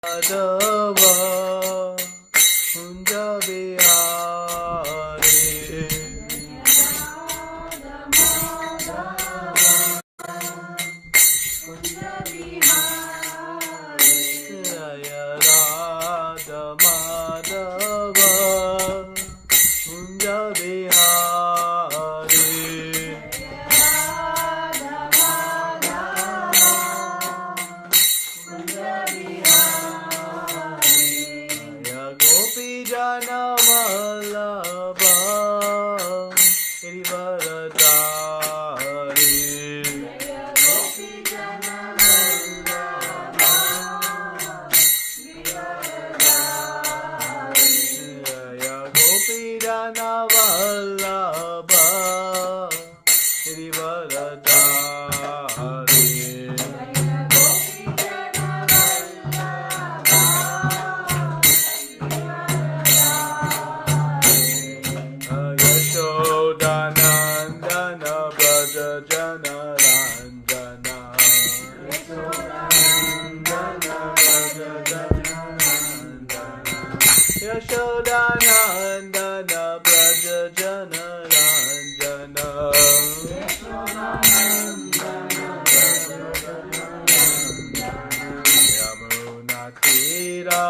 Madhava Kunja Bihari Jaya Radha Madhava Kunja Bihari Jana Vallabha Girivaradhari Gopi Jana Vallabha Girivaradhari Jaya Gopi Jana Vallabha Girivaradhari Yashodanandana Braja Jana Ranjana Yashodanandana Braja Jana Ranjana Yamuna Tira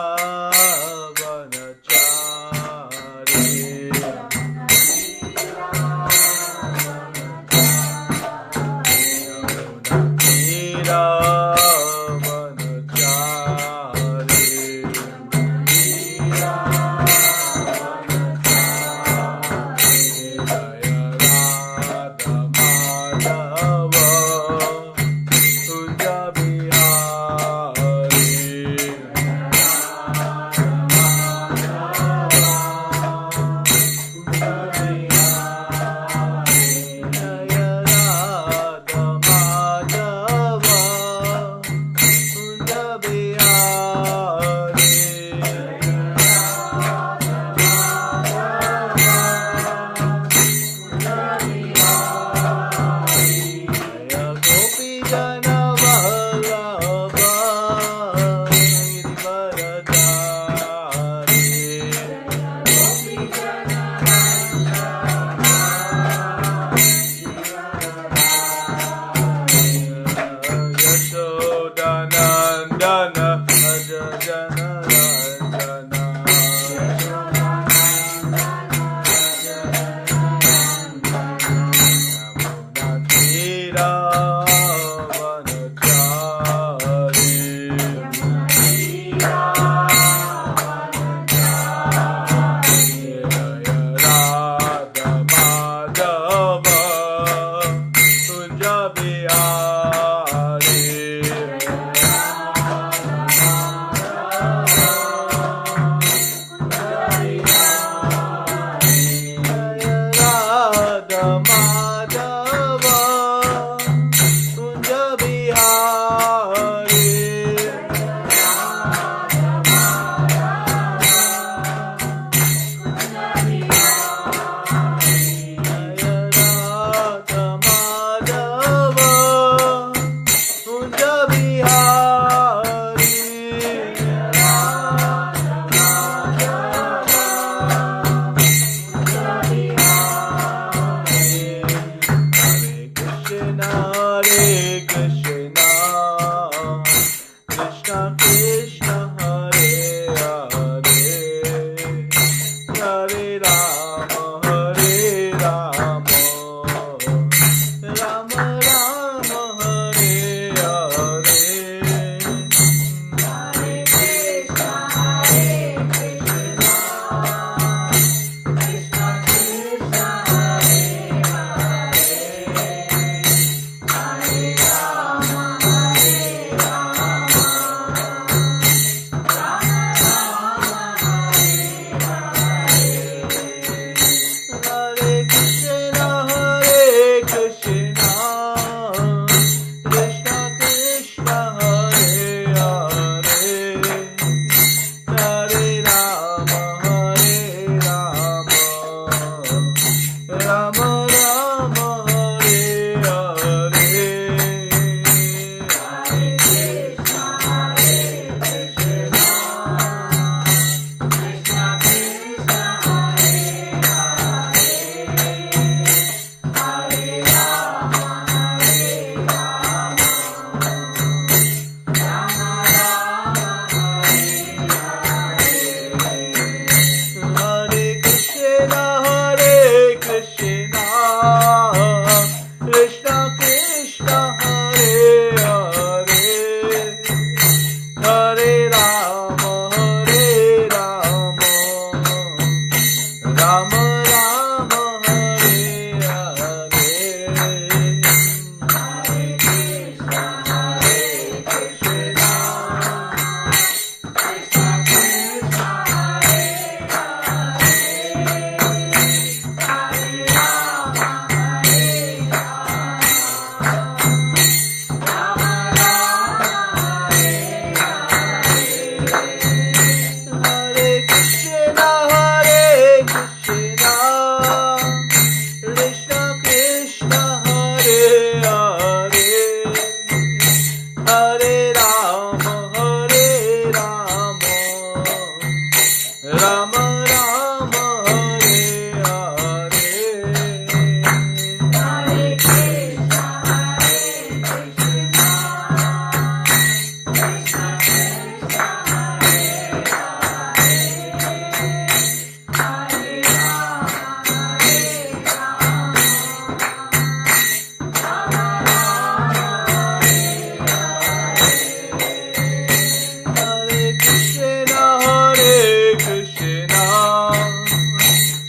Krishna Hare Krishna,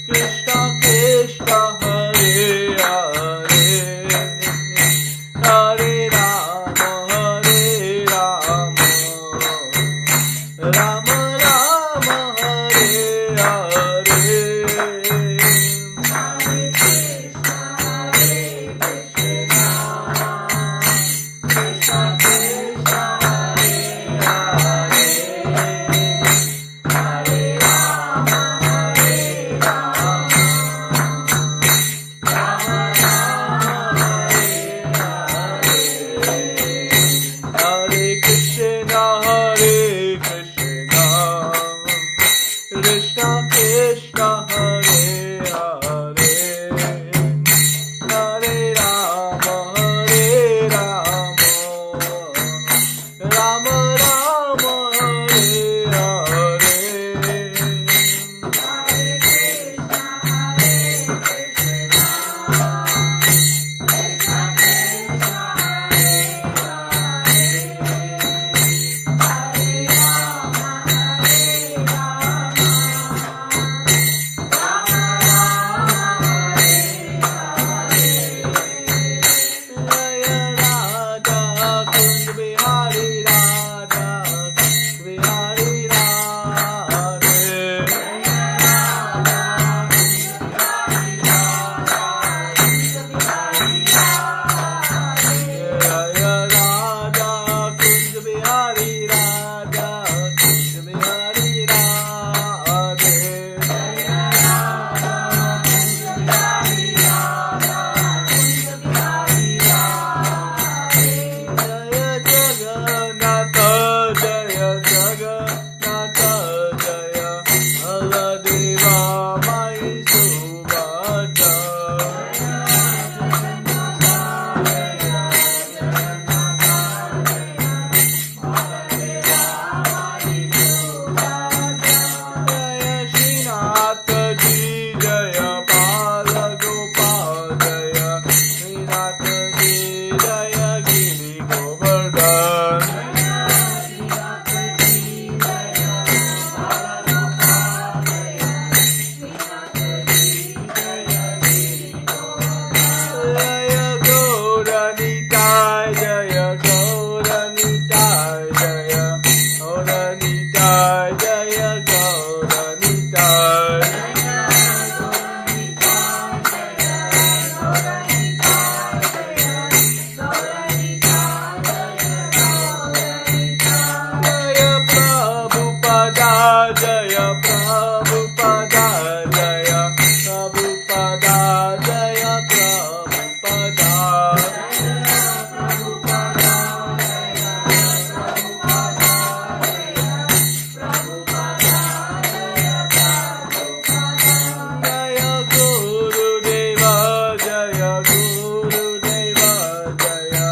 Krishna Krishna Hare Hare, Hare Rama Hare Rama, Rama Rama Hare Hare, Hare Krishna Hare Krishna, Krishna Krishna Hare Hare, Hare Rama Hare Rama, Rama Rama Hare Hare, Hare Krishna Hare Krishna, Krishna Krishna Hare Hare, Hare Rama Hare Rama, Rama Rama Hare Hare, Hare Krishna Hare Krishna, Krishna Krishna Hare Hare, Hare Rama Hare Rama, Rama Rama Hare Hare, Jaya Radha Kunj Bihari Radha Kunj Bihari Radhe, Jaya Radha Kunj Bihari Radha Kunj Bihari Radhe, Jaya Radha Kunj Bihari Radha Kunj Bihari Radhe, Jaya Radha Kunj Bihari Radha Kunj Bihari Radhe, Jaya Jagannatha Jaya Jagannatha Jaya Baladeva Mayi Subhadra, Jaya Jagannatha Jaya Jagannatha Jaya Baladeva Mayi Subhadra, Jaya Srinath Ji Jaya Bala Gopal Jaya Srinath Ji Jaya Giri Govardhan, Jaya Srinath Ji Jaya Bala Gopal Jaya Srinath Ji Jaya Giri Govardhan, Jaya Gauranitai Jaya Gauranitai Jaya Gauranitai Jaya Gauranitai, Jaya Gauranitai Jaya Gauranitai Jaya Gauranitai Jaya Gauranitai, Jaya Prabhupada Jaya Prabhupada Jaya Prabhupada Jaya Prabhupada, Jaya Prabhupada Jaya Prabhupada Jaya Prabhupada Jaya Prabhupada, Jaya Gurudeva Jaya Gurudeva Jaya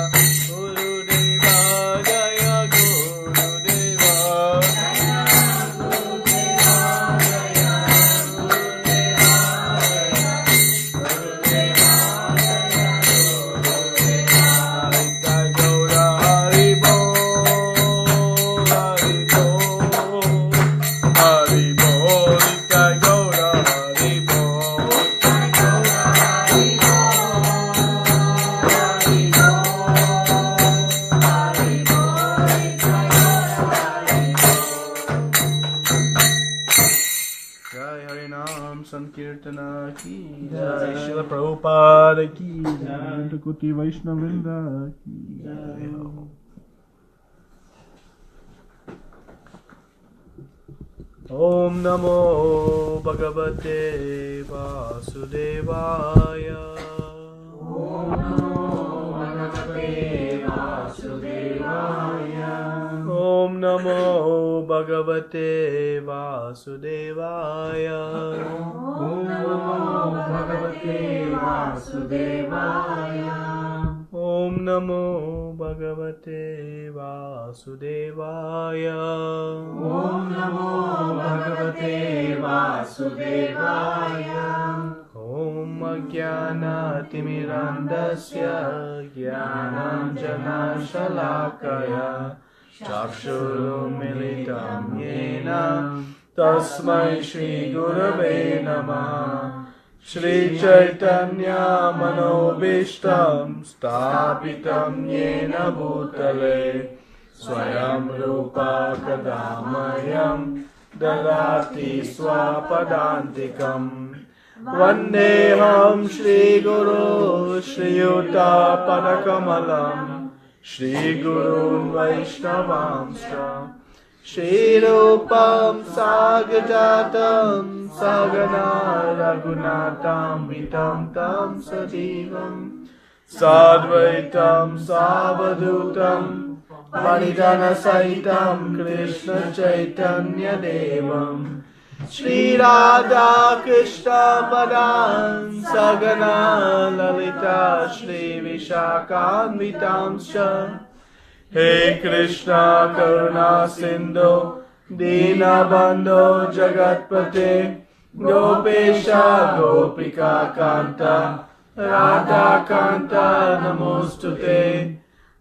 Gurudeva Jaya Gurudeva, Jaya Gurudeva Jaya Gurudeva Jaya Gurudeva Jaya Gurudeva, Nitai Gaura Hari Bol Hari Bol Hari Bol, Nitai Gaura Hari Bol, Nitai Gaura Hari Bol Hari Bol Hari Bol, Nitai Gaura Hari Bol. Jai Harinam Sankirtana ki Jai, Srila Prabhupada ki Jai, Kuti Vaishnavrinda ki Jai. Om Namo Bhagavate Vasudevaya, Om Namo Bhagavate Vasudevaya, Om Namo Bhagavate Vasudevaya, Om Namo Bhagavate Vasudevaya, Om Namo Bhagavate Vasudevaya, Om Namo Bhagavate Vasudevaya, Om Ajnana-timirandasya Jnananjana-shalakaya Chakshurumilitam Yogena Tasmai Shri Gurave Namaha Shri Chaitanya Manobishtam Stapitam Yena Bhutale Swayam Rupa Kadamayam Dadati Swapadantikam Vandeham Shri Guru Shri Yuta Padakamalam Shri Gurun Vaishnavamscha Shri Rupam Sagajatam Sagana Raghunatam Vitam Tam Sadivam Sadvaitam Savadutam Varidana Saitam Krishna Chaitanya Devam Shri Radha Krishna Padan Sagana Lalita Shri Vishakhanvitamscha Hey Krishna Karuna Sindhu Dina Bandho Jagatpate Gopesha Gopika Kanta Radha Kanta Namostute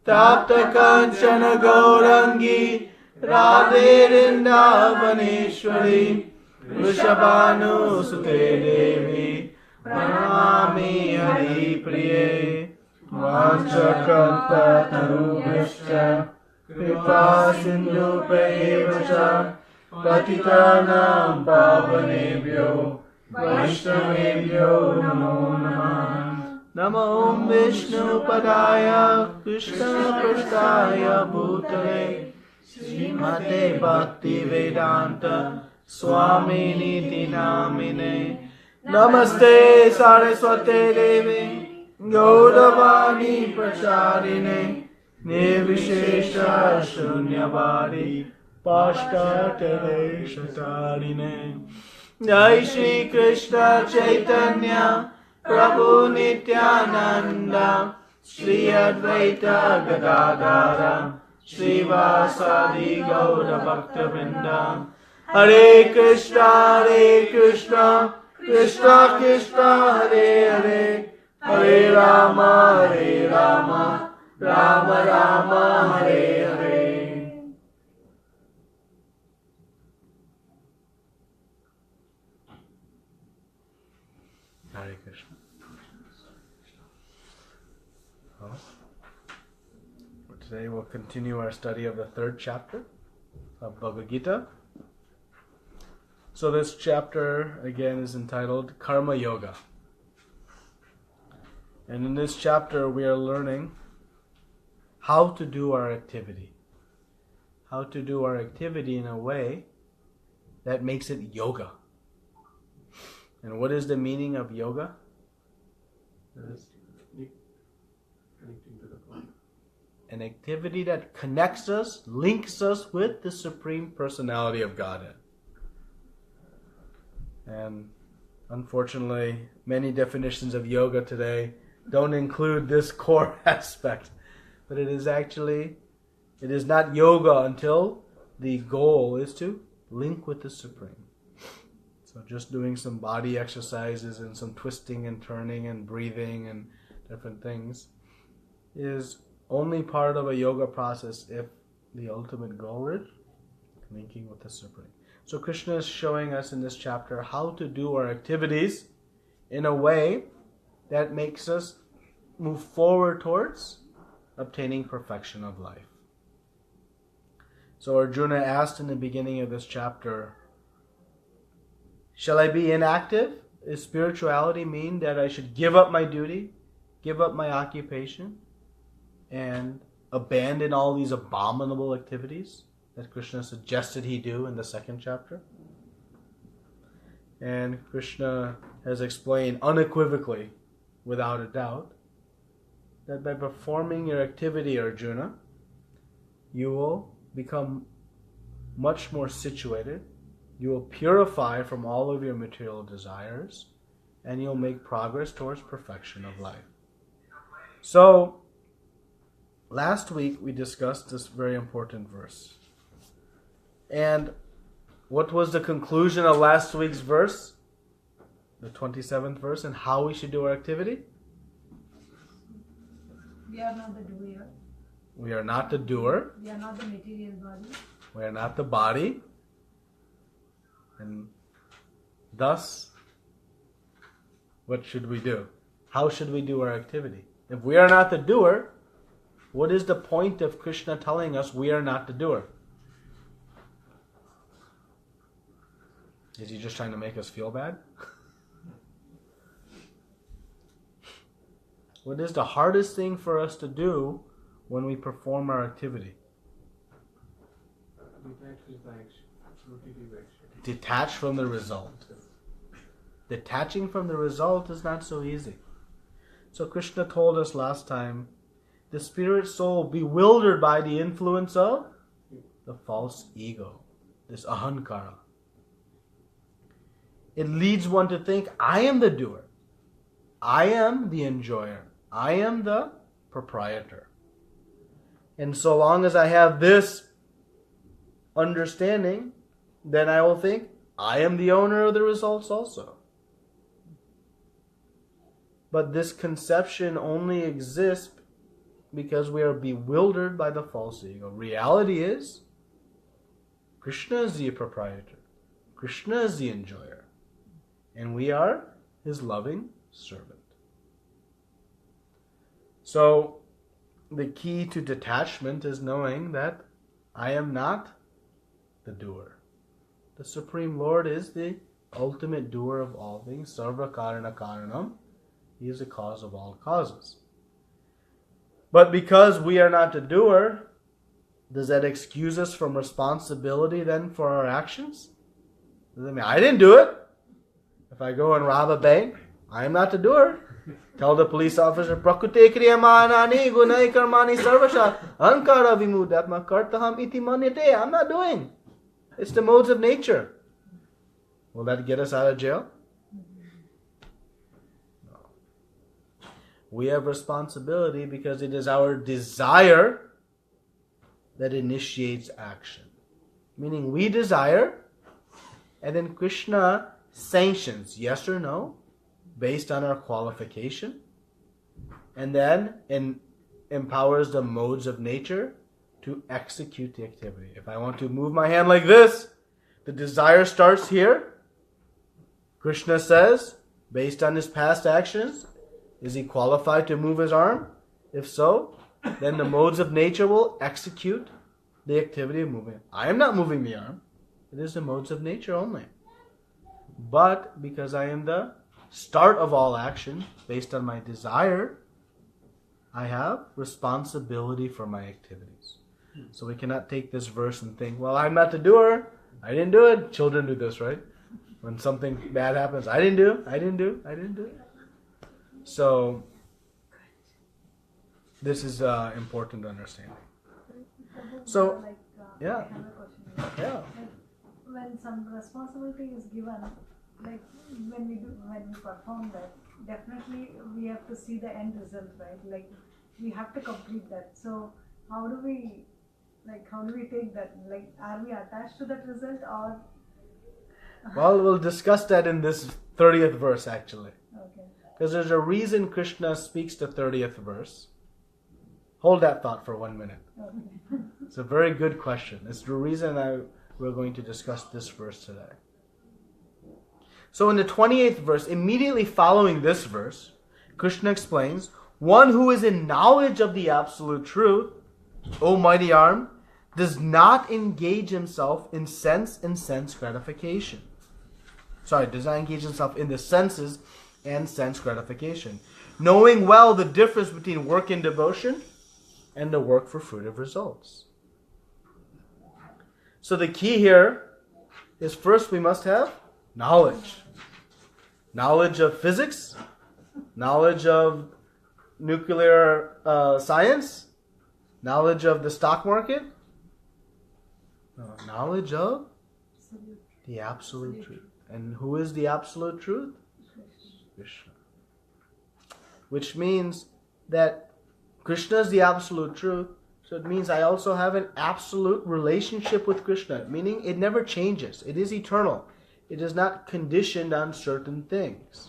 Tapta Kanchana Gaurangi Radhe Vrindavaneshwari Vrishabhanu Sute Devi Pranami Hari Priye Vanchakalpa Tarubhishcha Kripa Sindhu Payevacha Patitanam Pavanebhyo Vaishnavebhyo Namo Namah Namo Vishnu Padaya Krishna Prasthaya Bhutale Srimate Bhakti Vedanta Swami Niti Namine Namaste Saraswate Devi Gaudavani Pracharine Nirvishesha Shunyavadi Pashtatale Shatarine Jai Shri Krishna Chaitanya Prabhu Nityananda Shri Advaita Gadadara Shri Vasadi Gauda Bhakta Hare Krishna, Krishna Krishna, Hare Hare, Hare Rama, Rama Rama, Hare Hare. Hare Krishna. Today we'll continue our study of the third chapter of Bhagavad Gita. So this chapter again is entitled Karma Yoga. And in this chapter we are learning how to do our activity. How to do our activity in a way that makes it yoga. And what is the meaning of yoga? An activity that connects us, links us with the Supreme Personality of Godhead. And unfortunately, many definitions of yoga today don't include this core aspect. But it is not yoga until the goal is to link with the Supreme. So just doing some body exercises and some twisting and turning and breathing and different things is only part of a yoga process if the ultimate goal is linking with the Supreme. So Krishna is showing us in this chapter how to do our activities in a way that makes us move forward towards obtaining perfection of life. So Arjuna asked in the beginning of this chapter, shall I be inactive? Does spirituality mean that I should give up my duty, give up my occupation, and abandon all these abominable activities that Krishna suggested he do in the second chapter? And Krishna has explained unequivocally, without a doubt, that by performing your activity, Arjuna, you will become much more situated, you will purify from all of your material desires, and you'll make progress towards perfection of life. So, last week we discussed this very important verse. And what was the conclusion of last week's verse? The 27th verse, and how we should do our activity? We are not the doer. We are not the doer. We are not the material body. We are not the body. And thus, what should we do? How should we do our activity? If we are not the doer, what is the point of Krishna telling us we are not the doer? Is he just trying to make us feel bad? What is the hardest thing for us to do when we perform our activity? Detach from the result. Detaching from the result is not so easy. So Krishna told us last time, the spirit soul bewildered by the influence of the false ego, this ahankara. It leads one to think, I am the doer. I am the enjoyer. I am the proprietor. And so long as I have this understanding, then I will think, I am the owner of the results also. But this conception only exists because we are bewildered by the false ego. Reality is, Krishna is the proprietor. Krishna is the enjoyer. And we are his loving servant. So, the key to detachment is knowing that I am not the doer. The Supreme Lord is the ultimate doer of all things. Sarva karana karanam. He is the cause of all causes. But because we are not the doer, does that excuse us from responsibility then for our actions? Does that mean I didn't do it? If I go and rob a bank, I am not the doer. Tell the police officer, prakrute kriyamanani gunai karmāṇi sarvāṣā ankara vimudatma kartaham iti manyate. I'm not doing. It's the modes of nature. Will that get us out of jail? No. We have responsibility because it is our desire that initiates action. Meaning we desire, and then Krishna sanctions, yes or no, based on our qualification, and then empowers the modes of nature to execute the activity. If I want to move my hand like this, the desire starts here. Krishna says, based on his past actions, is he qualified to move his arm? If so, then the modes of nature will execute the activity of moving. I am not moving the arm. It is the modes of nature only. But because I am the start of all action, based on my desire, I have responsibility for my activities. So we cannot take this verse and think, well, I'm not the doer. I didn't do it. Children do this, right? When something bad happens, I didn't do it. So this is important to understand. So, yeah. I have a question. Yeah. Like, when some responsibility is given, like when we perform that, definitely we have to see the end result, right? Like we have to complete that. So how do we take that? Like, are we attached to that result or? Well, we'll discuss that in this 30th verse actually. Okay. Because there's a reason Krishna speaks the 30th verse. Hold that thought for 1 minute. Okay. It's a very good question. It's the reason we're going to discuss this verse today. So in the 28th verse, immediately following this verse, Krishna explains, one who is in knowledge of the absolute truth, O mighty arm, does not engage himself in sense and sense gratification. Does not engage himself in the senses and sense gratification. Knowing well the difference between work in devotion and the work for fruitive results. So the key here is first we must have knowledge. Knowledge of physics, knowledge of nuclear science, knowledge of the stock market, knowledge of the absolute truth. And who is the absolute truth? Krishna. Which means that Krishna is the absolute truth, so it means I also have an absolute relationship with Krishna, meaning it never changes. It is eternal. It is not conditioned on certain things.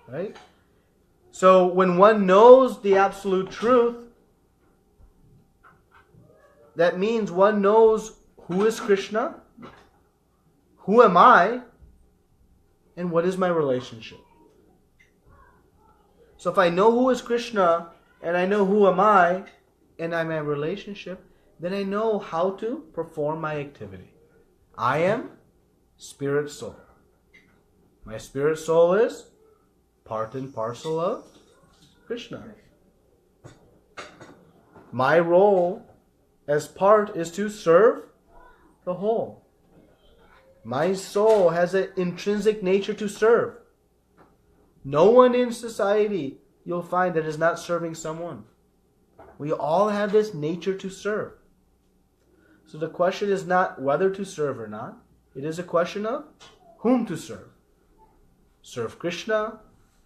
Right? So when one knows the absolute truth, that means one knows who is Krishna, who am I and what is my relationship? So if I know who is Krishna and I know who am I and I'm in a relationship, then I know how to perform my activity. I am spirit soul. My spirit soul is part and parcel of Krishna. My role as part is to serve the whole. My soul has an intrinsic nature to serve. No one in society you'll find that is not serving someone. We all have this nature to serve. So the question is not whether to serve or not. It is a question of whom to serve. Serve Krishna,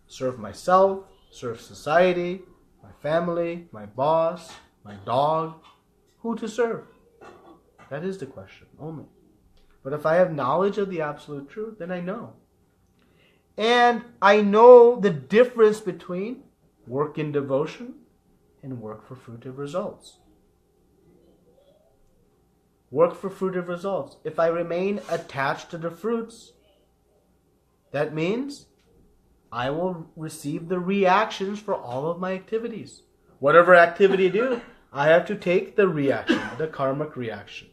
serve myself, serve society, my family, my boss, my dog. Who to serve? That is the question only. But if I have knowledge of the absolute truth, then I know. And I know the difference between work in devotion and work for fruitive results. Work for fruitive results. If I remain attached to the fruits, that means I will receive the reactions for all of my activities. Whatever activity I do, I have to take the reaction, the karmic reaction.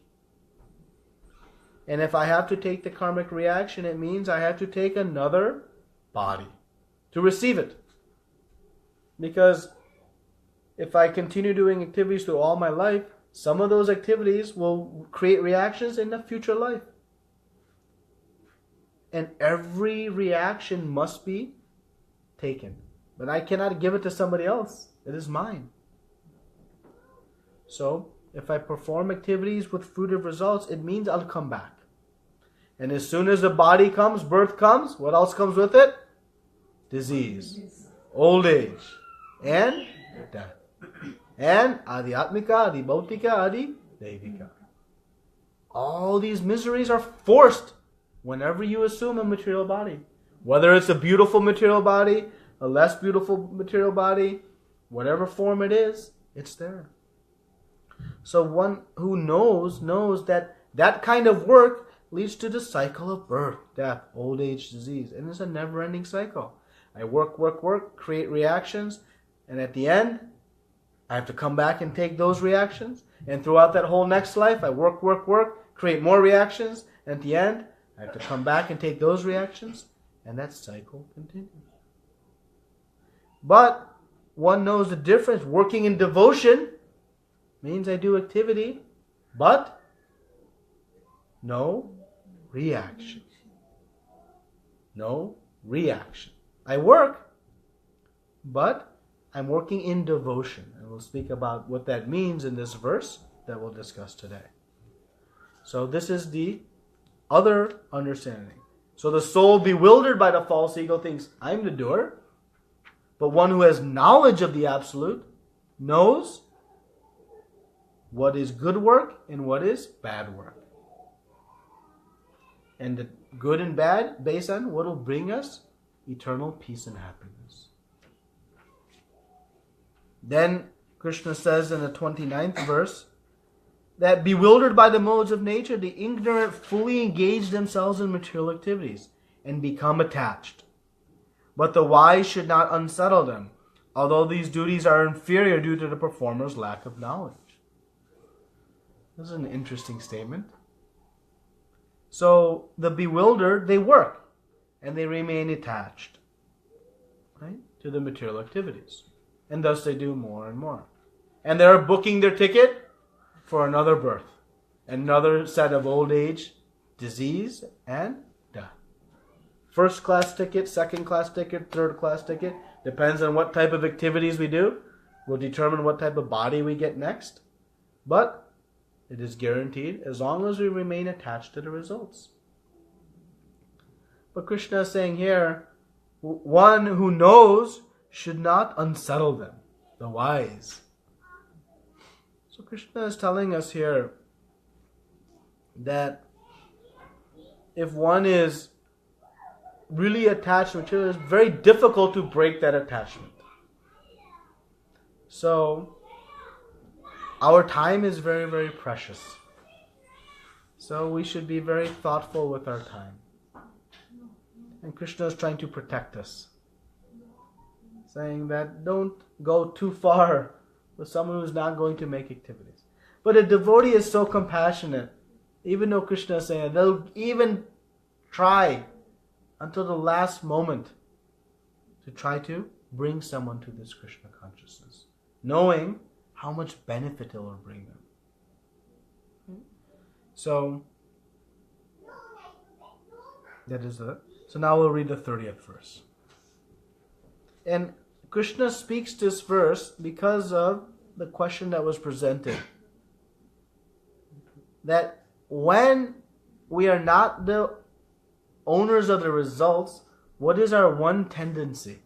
And if I have to take the karmic reaction, it means I have to take another body to receive it. Because if I continue doing activities through all my life, some of those activities will create reactions in the future life. And every reaction must be taken. But I cannot give it to somebody else. It is mine. So, if I perform activities with fruitive results, it means I'll come back. And as soon as the body comes, birth comes, what else comes with it? Disease, old age, and death. And adhyatmika, adhibhautika, adhideivika. All these miseries are forced whenever you assume a material body. Whether it's a beautiful material body, a less beautiful material body, whatever form it is, it's there. So one who knows that that kind of work leads to the cycle of birth, death, old age, disease. And it's a never-ending cycle. I work, create reactions, and at the end, I have to come back and take those reactions. And throughout that whole next life, I work, create more reactions, and at the end, I have to come back and take those reactions, and that cycle continues. But one knows the difference. Working in devotion means I do activity, but no reaction. No reaction. I work, but I'm working in devotion. And we'll speak about what that means in this verse that we'll discuss today. So this is the other understanding. So the soul bewildered by the false ego thinks, I'm the doer. But one who has knowledge of the absolute knows what is good work and what is bad work. And the good and bad based on what will bring us eternal peace and happiness. Then Krishna says in the 29th verse that bewildered by the modes of nature, the ignorant fully engage themselves in material activities and become attached. But the wise should not unsettle them, although these duties are inferior due to the performer's lack of knowledge. This is an interesting statement. So the bewildered, they work and they remain attached, right, to the material activities. And thus they do more and more. And they're booking their ticket for another birth, another set of old age, disease, and death. First class ticket, second class ticket, third class ticket. Depends on what type of activities we do. Will determine what type of body we get next. But it is guaranteed as long as we remain attached to the results. But Krishna is saying here, one who knows should not unsettle them, the wise. So Krishna is telling us here that if one is really attached to material, it's very difficult to break that attachment. So our time is very, very precious. So we should be very thoughtful with our time. And Krishna is trying to protect us, saying that don't go too far with someone who's not going to make activities. But a devotee is so compassionate, even though Krishna is saying they'll even try until the last moment to try to bring someone to this Krishna consciousness, knowing how much benefit it will bring them. So that is it. So now we'll read the 30th verse. And Krishna speaks this verse because of the question that was presented. That when we are not the owners of the results, what is our one tendency?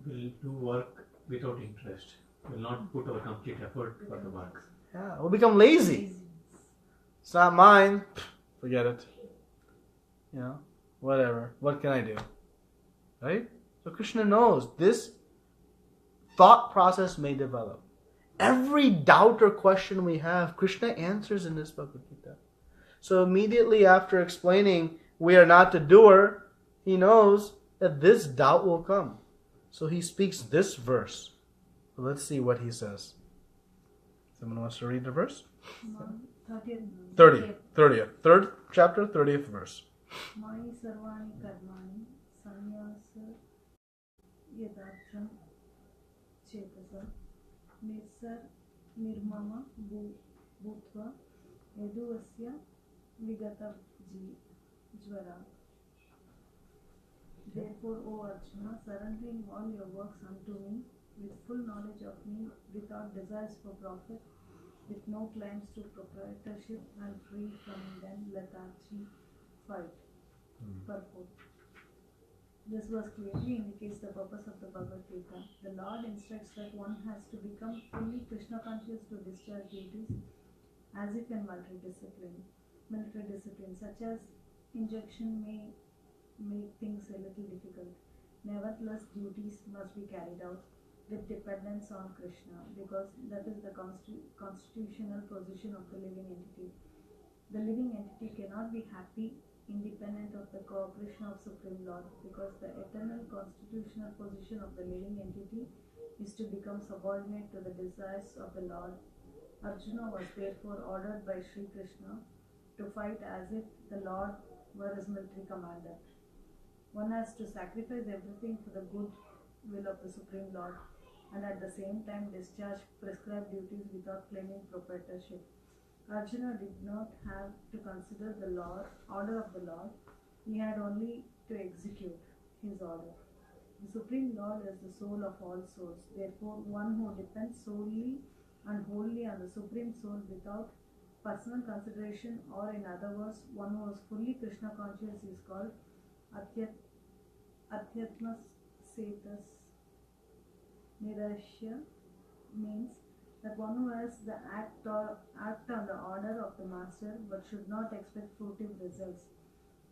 We'll do work without interest. We'll not put our complete effort for the work. Yeah, we'll become lazy. It's not mine. Forget it. Whatever. What can I do? Right? So Krishna knows this thought process may develop. Every doubt or question we have, Krishna answers in this Bhagavad Gita. So immediately after explaining we are not the doer, he knows that this doubt will come. So he speaks this verse. So let's see what he says. Someone wants to read the verse? 30th. 3rd chapter, 30th verse. mayi sarvāṇi karmāṇi sannyasyādhyātma-cetasā nirmamo bhūtvā yudhyasva vigata-jvaraḥ. Therefore, O Arjuna, surrendering all your works unto me, with full knowledge of me, without desires for profit, with no claims to proprietorship, and free from them lethargy, fight. Purport. This verse clearly indicates the purpose of the Bhagavad Gita. The Lord instructs that one has to become fully Krishna conscious to discharge duties as if in military discipline, such as injection may make things a little difficult. Nevertheless, duties must be carried out with dependence on Krishna, because that is the constitutional position of the living entity. The living entity cannot be happy independent of the cooperation of Supreme Lord, because the eternal constitutional position of the living entity is to become subordinate to the desires of the Lord. Arjuna was therefore ordered by Sri Krishna to fight as if the Lord were his military commander. One has to sacrifice everything for the good will of the Supreme Lord, and at the same time discharge prescribed duties without claiming proprietorship. Arjuna did not have to consider the order of the Lord. He had only to execute his order. The Supreme Lord is the soul of all souls. Therefore, one who depends solely and wholly on the Supreme Soul without personal consideration, or in other words, one who is fully Krishna conscious, is called Yudhyasva. Nirāśīr means that one who has the act on the order of the master but should not expect fruitive results.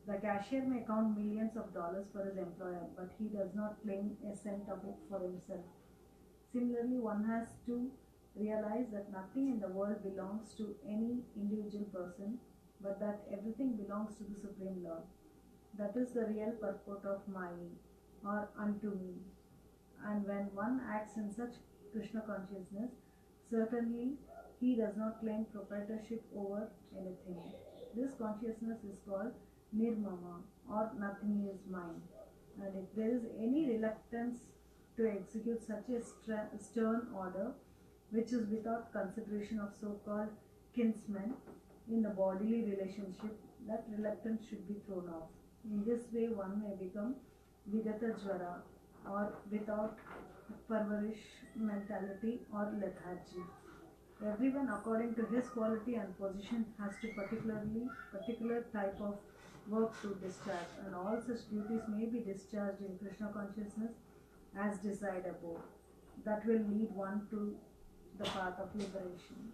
The cashier may count millions of dollars for his employer, but he does not claim a cent of it for himself. Similarly, one has to realize that nothing in the world belongs to any individual person, but that everything belongs to the Supreme Lord. That is the real purport of mayi, or unto me. And when one acts in such Krishna consciousness, certainly he does not claim proprietorship over anything. This consciousness is called nirmamo, or nothing is mine. And if there is any reluctance to execute such a stern order, which is without consideration of so-called kinsmen in the bodily relationship, that reluctance should be thrown off. In this way, one may become vigata-jvaraḥ, or without perverish mentality, or lethargy. Everyone, according to his quality and position, has to particular type of work to discharge, and all such duties may be discharged in Krishna consciousness as desired above. That will lead one to the path of liberation.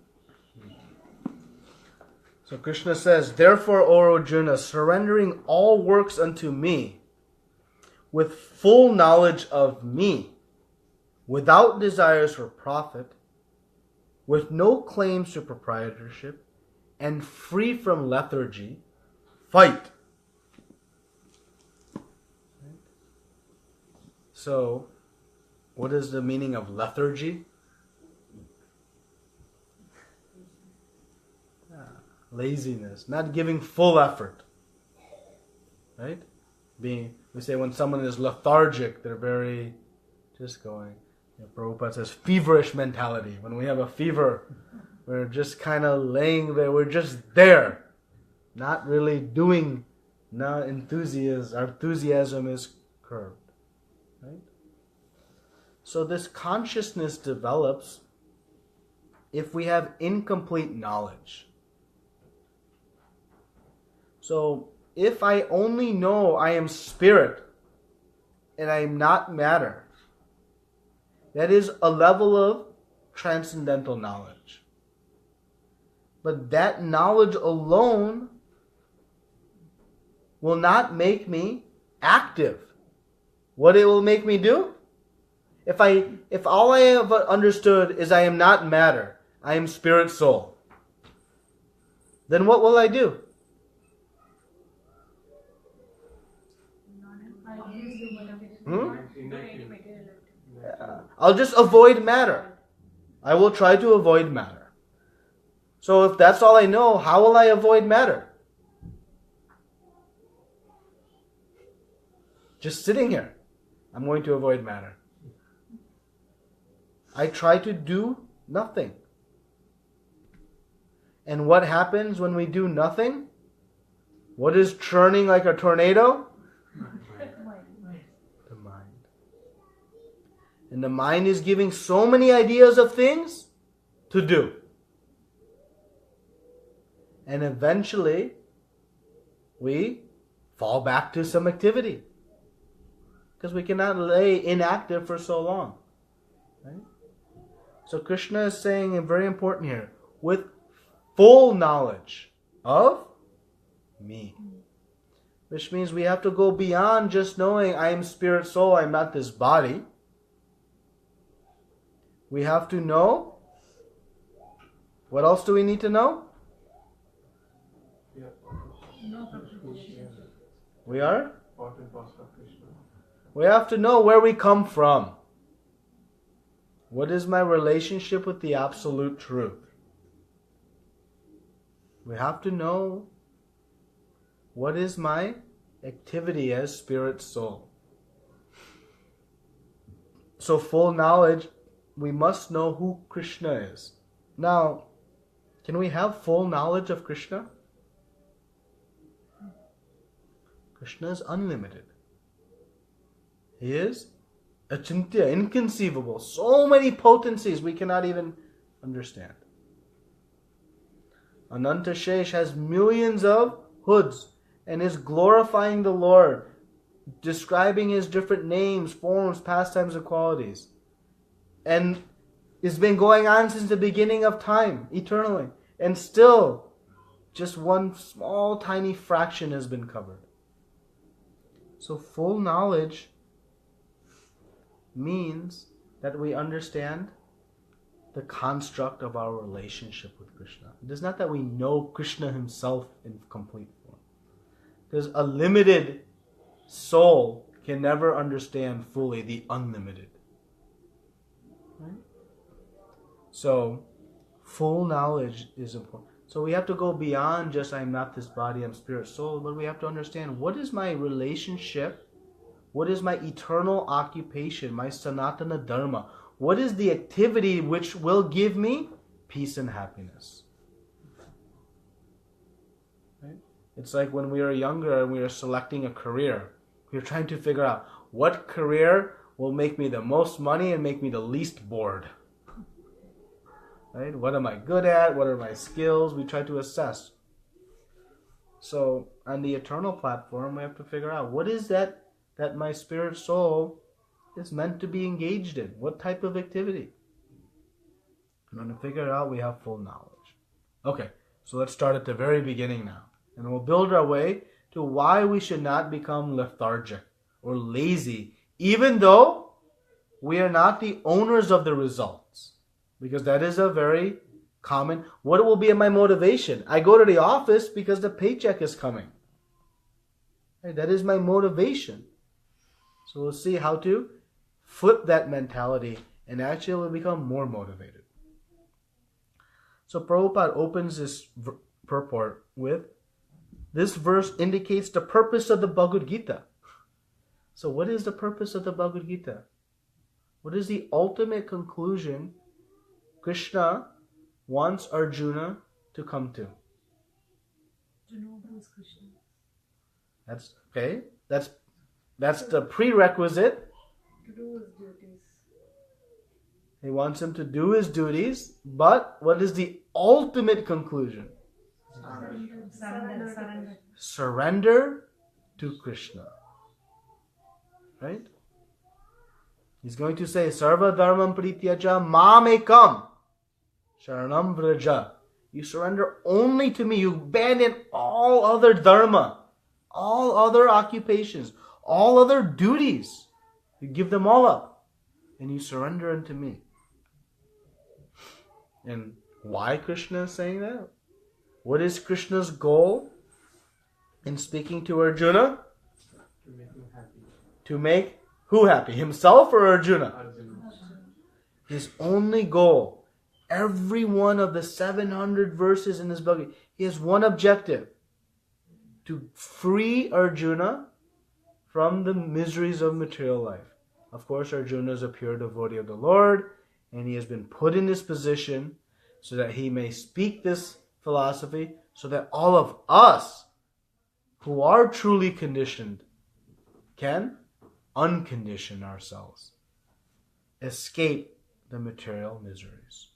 So Krishna says, therefore, O Arjuna, surrendering all works unto me, with full knowledge of me, without desires for profit, with no claims to proprietorship, and free from lethargy, fight. So, what is the meaning of lethargy? Laziness, not giving full effort. Right? We say when someone is lethargic, they're very just going. Prabhupada says feverish mentality. When we have a fever, we're just kind of laying there. We're just there, not really doing. Our enthusiasm is curbed. Right? So this consciousness develops if we have incomplete knowledge. So if I only know I am spirit and I am not matter, that is a level of transcendental knowledge. But that knowledge alone will not make me active. What it will make me do? If all I have understood is I am not matter, I am spirit soul, then what will I do? I'll just avoid matter. I will try to avoid matter. So if that's all I know, how will I avoid matter? Just sitting here, I'm going to avoid matter. I try to do nothing. And what happens when we do nothing? What is churning like a tornado? The mind. And the mind is giving so many ideas of things to do. And eventually, we fall back to some activity. Because we cannot lay inactive for so long. Right? So Krishna is saying, very important here, with full knowledge of me. Which means we have to go beyond just knowing I am spirit soul, I am not this body. We have to know. What else do we need to know? We are? We have to know where we come from. What is my relationship with the absolute truth? We have to know what is my activity as spirit soul. So full knowledge, we must know who Krishna is. Now, can we have full knowledge of Krishna? Krishna is unlimited. He is achintya, inconceivable. So many potencies we cannot even understand. Ananta Shesh has millions of hoods and is glorifying the Lord, describing His different names, forms, pastimes, and qualities. And it's been going on since the beginning of time, eternally. And still, just one small, tiny fraction has been covered. So full knowledge means that we understand the construct of our relationship with Krishna. It is not that we know Krishna Himself in complete form. Because a limited soul can never understand fully the unlimited. Right? So, full knowledge is important. So we have to go beyond just I'm not this body, I'm spirit soul, but we have to understand what is my relationship, what is my eternal occupation, my sanatana dharma, what is the activity which will give me peace and happiness. Right? It's like when we were younger and we were selecting a career, we were trying to figure out what career will make me the most money and make me the least bored. Right? What am I good at? What are my skills? We try to assess. So on the eternal platform, we have to figure out what is that my spirit soul is meant to be engaged in. What type of activity? And when we figure it out, we have full knowledge. Okay, so let's start at the very beginning now. And we'll build our way to why we should not become lethargic or lazy, even though we are not the owners of the results. Because that is a very common, what will be my motivation? I go to the office because the paycheck is coming. Right? That is my motivation. So we'll see how to flip that mentality and actually become more motivated. So Prabhupada opens this purport with, this verse indicates the purpose of the Bhagavad Gita. So what is the purpose of the Bhagavad Gita? What is the ultimate conclusion Krishna wants Arjuna to come to? To know who is Krishna. That's okay. That's the prerequisite. To do his duties. He wants him to do his duties, but what is the ultimate conclusion? Surrender. Surrender to Krishna. Right? He's going to say, Sarva dharmam prityaja mamekam sharanam vraja. You surrender only to me. You abandon all other dharma, all other occupations, all other duties. You give them all up and you surrender unto me. And why Krishna is saying that? What is Krishna's goal in speaking to Arjuna? To make him happy. To make who happy? Himself or Arjuna? Arjuna. His only goal, every one of the 700 verses in this Bhagavad Gita, he has one objective: to free Arjuna from the miseries of material life. Of course, Arjuna is a pure devotee of the Lord, and he has been put in this position so that he may speak this philosophy, so that all of us who are truly conditioned can uncondition ourselves, escape the material miseries.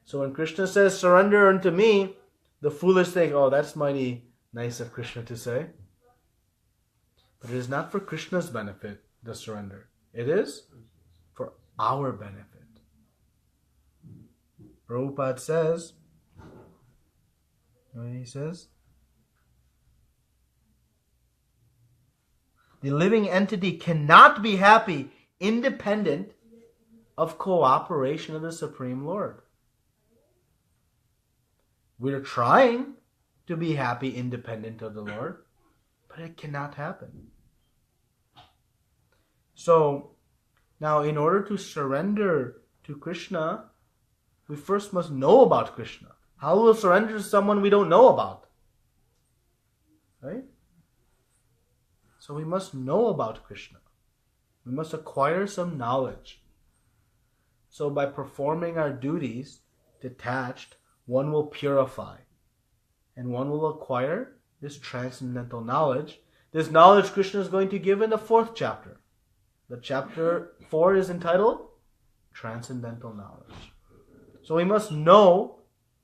So when Krishna says, surrender unto me, the foolish think, oh, that's mighty nice of Krishna to say. But it is not for Krishna's benefit, the surrender. It is for our benefit. Prabhupada says, he says, the living entity cannot be happy independent of cooperation of the Supreme Lord. We're trying to be happy independent of the Lord, but it cannot happen. So, now in order to surrender to Krishna, we first must know about Krishna. How will we surrender to someone we don't know about? Right? So we must know about Krishna. We must acquire some knowledge. So by performing our duties detached, one will purify. And one will acquire this transcendental knowledge. This knowledge Krishna is going to give in the 4th chapter. The chapter 4 is entitled Transcendental Knowledge. So we must know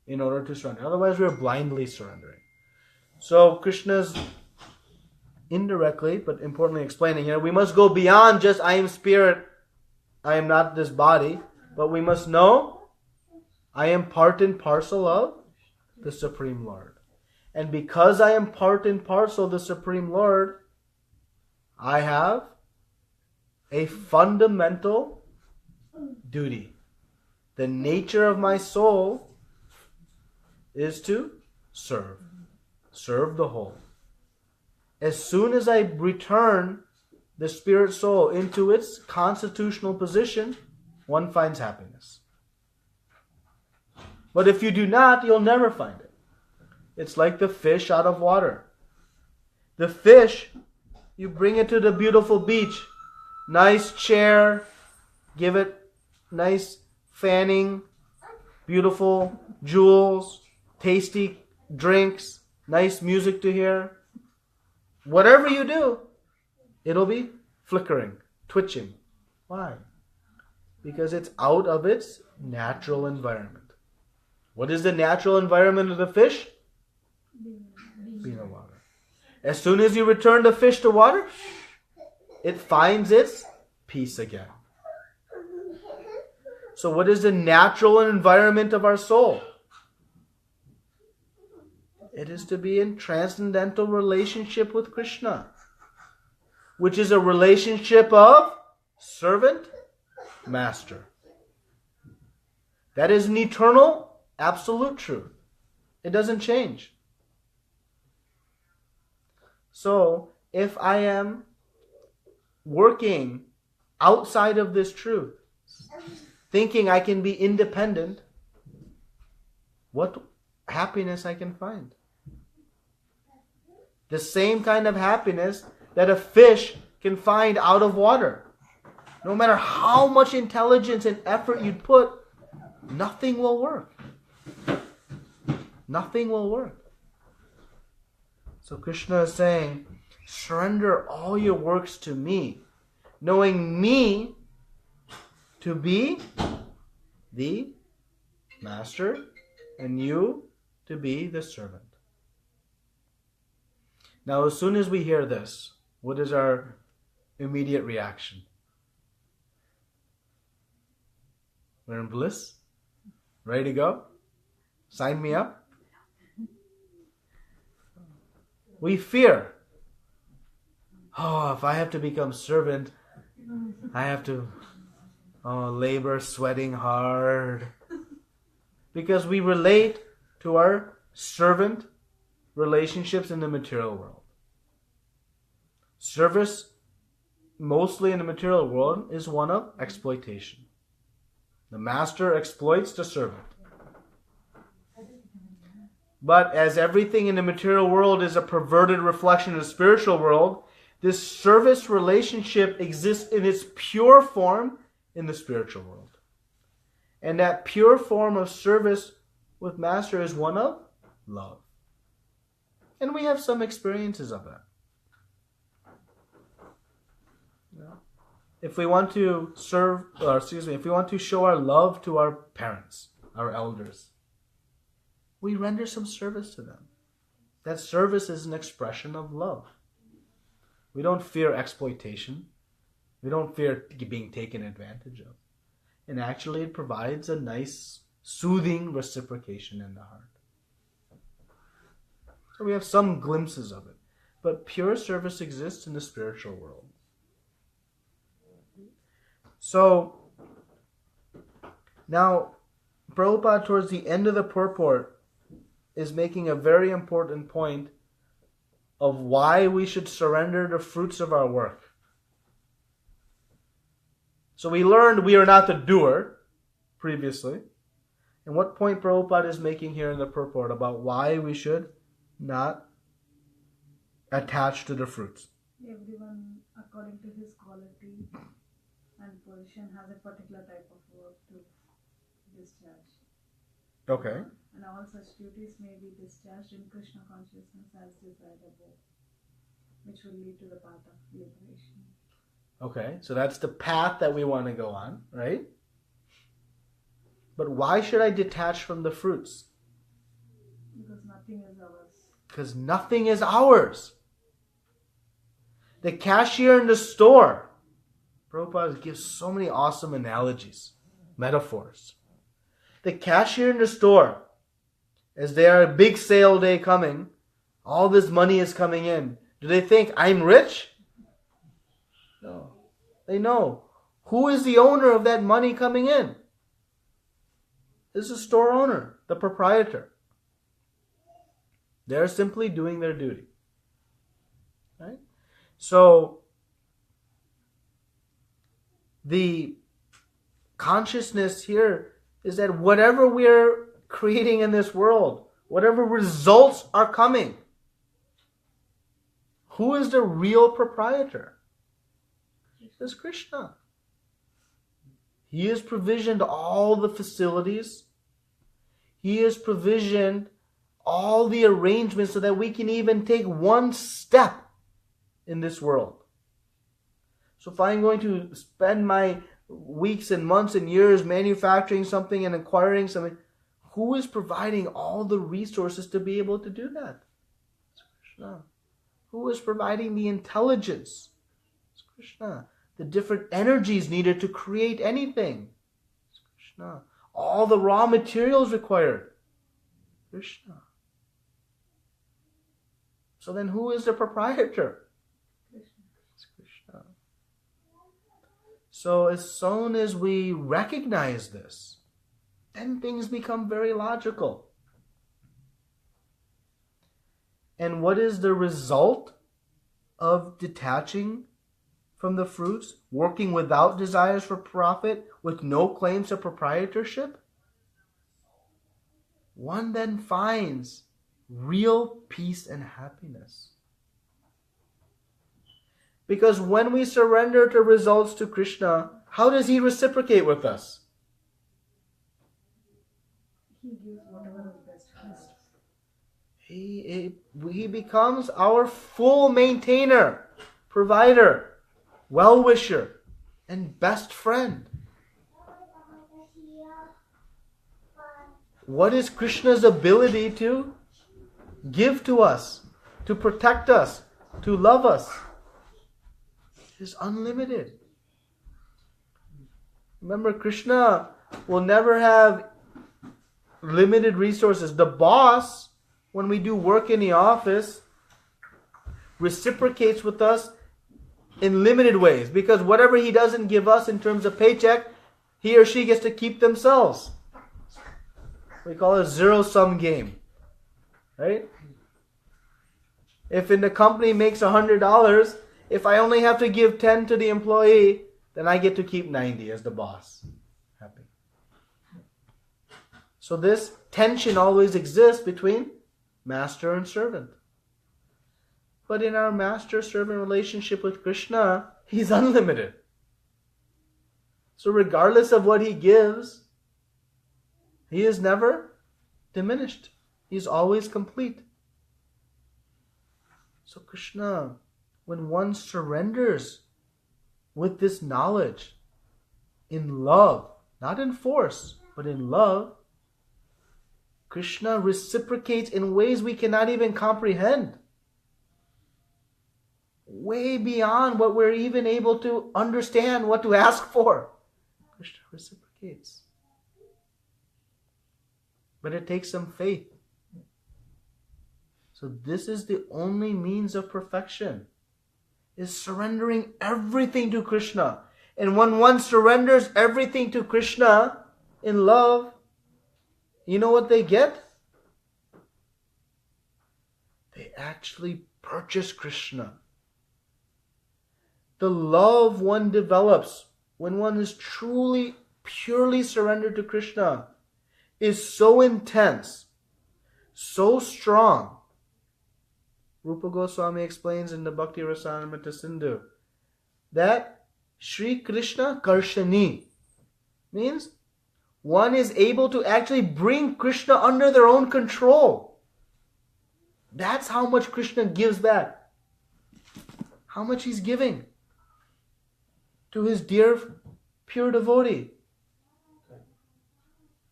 in order to surrender. Otherwise we are blindly surrendering. So Krishna's indirectly, but importantly explaining here, we must go beyond just I am spirit, I am not this body, but we must know I am part and parcel of the Supreme Lord. And because I am part and parcel of the Supreme Lord, I have a fundamental duty. The nature of my soul is to serve the whole. As soon as I return the spirit soul into its constitutional position, one finds happiness. But if you do not, you'll never find it. It's like the fish out of water. The fish, you bring it to the beautiful beach, nice chair, give it nice fanning, beautiful jewels, tasty drinks, nice music to hear. Whatever you do, it'll be flickering, twitching. Why? Because it's out of its natural environment. What is the natural environment of the fish? Being in water. As soon as you return the fish to water, it finds its peace again. So what is the natural environment of our soul? It is to be in transcendental relationship with Krishna, which is a relationship of servant-master. That is an eternal, absolute truth. It doesn't change. So, if I am working outside of this truth, thinking I can be independent, what happiness I can find? The same kind of happiness that a fish can find out of water. No matter how much intelligence and effort you'd put, nothing will work. Nothing will work. So Krishna is saying, surrender all your works to me, knowing me to be the master and you to be the servant. Now, as soon as we hear this, what is our immediate reaction? We're in bliss? Ready to go? Sign me up? We fear. Oh, if I have to become servant, I have to labor, sweating hard. Because we relate to our servant relationships in the material world. Service, mostly in the material world, is one of exploitation. The master exploits the servant. But as everything in the material world is a perverted reflection of the spiritual world, this service relationship exists in its pure form in the spiritual world. And that pure form of service with master is one of love. And we have some experiences of that. If we want to if we want to show our love to our parents, our elders, we render some service to them. That service is an expression of love. We don't fear exploitation. We don't fear being taken advantage of. And actually it provides a nice, soothing reciprocation in the heart. So we have some glimpses of it. But pure service exists in the spiritual world. So, now, Prabhupada towards the end of the purport is making a very important point of why we should surrender the fruits of our work. So we learned we are not the doer previously. And what point Prabhupada is making here in the purport about why we should not attach to the fruits. Everyone, according to his quality and position, has a particular type of work to discharge. Okay. And all such duties may be discharged in Krishna consciousness as desired above, which will lead to the path of liberation. Okay, so that's the path that we want to go on, right? But why should I detach from the fruits? Because nothing is ours. Because nothing is ours. The cashier in the store. Prabhupada gives so many awesome analogies, metaphors. The cashier in the store, as they are a big sale day coming, all this money is coming in. Do they think, I'm rich? No. They know. Who is the owner of that money coming in? This is the store owner, the proprietor. They're simply doing their duty. Right? So, the consciousness here is that whatever we're creating in this world, whatever results are coming, who is the real proprietor? It's Krishna. He has provisioned all the facilities. He has provisioned all the arrangements so that we can even take one step in this world. So if I'm going to spend my weeks and months and years manufacturing something and acquiring something, who is providing all the resources to be able to do that? It's Krishna. Who is providing the intelligence? It's Krishna. The different energies needed to create anything. It's Krishna. All the raw materials required. Krishna. So then who is the proprietor? It's Krishna. So as soon as we recognize this, then things become very logical. And what is the result of detaching from the fruits, working without desires for profit, with no claims to proprietorship? One then finds real peace and happiness. Because when we surrender to results to Krishna, how does He reciprocate with us? He gives whatever is best for us. He becomes our full maintainer, provider, well-wisher, and best friend. What is Krishna's ability to give to us, to protect us, to love us? It is unlimited. Remember, Krishna will never have limited resources. The boss, when we do work in the office, reciprocates with us in limited ways, because whatever he doesn't give us in terms of paycheck, he or she gets to keep themselves. We call it a zero-sum game, right? If in the company makes $100, if I only have to give 10 to the employee, then I get to keep 90 as the boss. Happy. So this tension always exists between master and servant. But in our master-servant relationship with Krishna, He's unlimited. So regardless of what He gives, He is never diminished. He's always complete. So Krishna, when one surrenders with this knowledge, in love, not in force, but in love, Krishna reciprocates in ways we cannot even comprehend. Way beyond what we're even able to understand, what to ask for. Krishna reciprocates. But it takes some faith. So this is the only means of perfection, is surrendering everything to Krishna. And when one surrenders everything to Krishna in love, you know what they get? They actually purchase Krishna. The love one develops when one is truly, purely surrendered to Krishna is so intense, so strong. Rupa Goswami explains in the Bhakti Rasamrita Sindhu that Sri Krishna Karshani means one is able to actually bring Krishna under their own control. That's how much Krishna gives back. How much He's giving to His dear, pure devotee.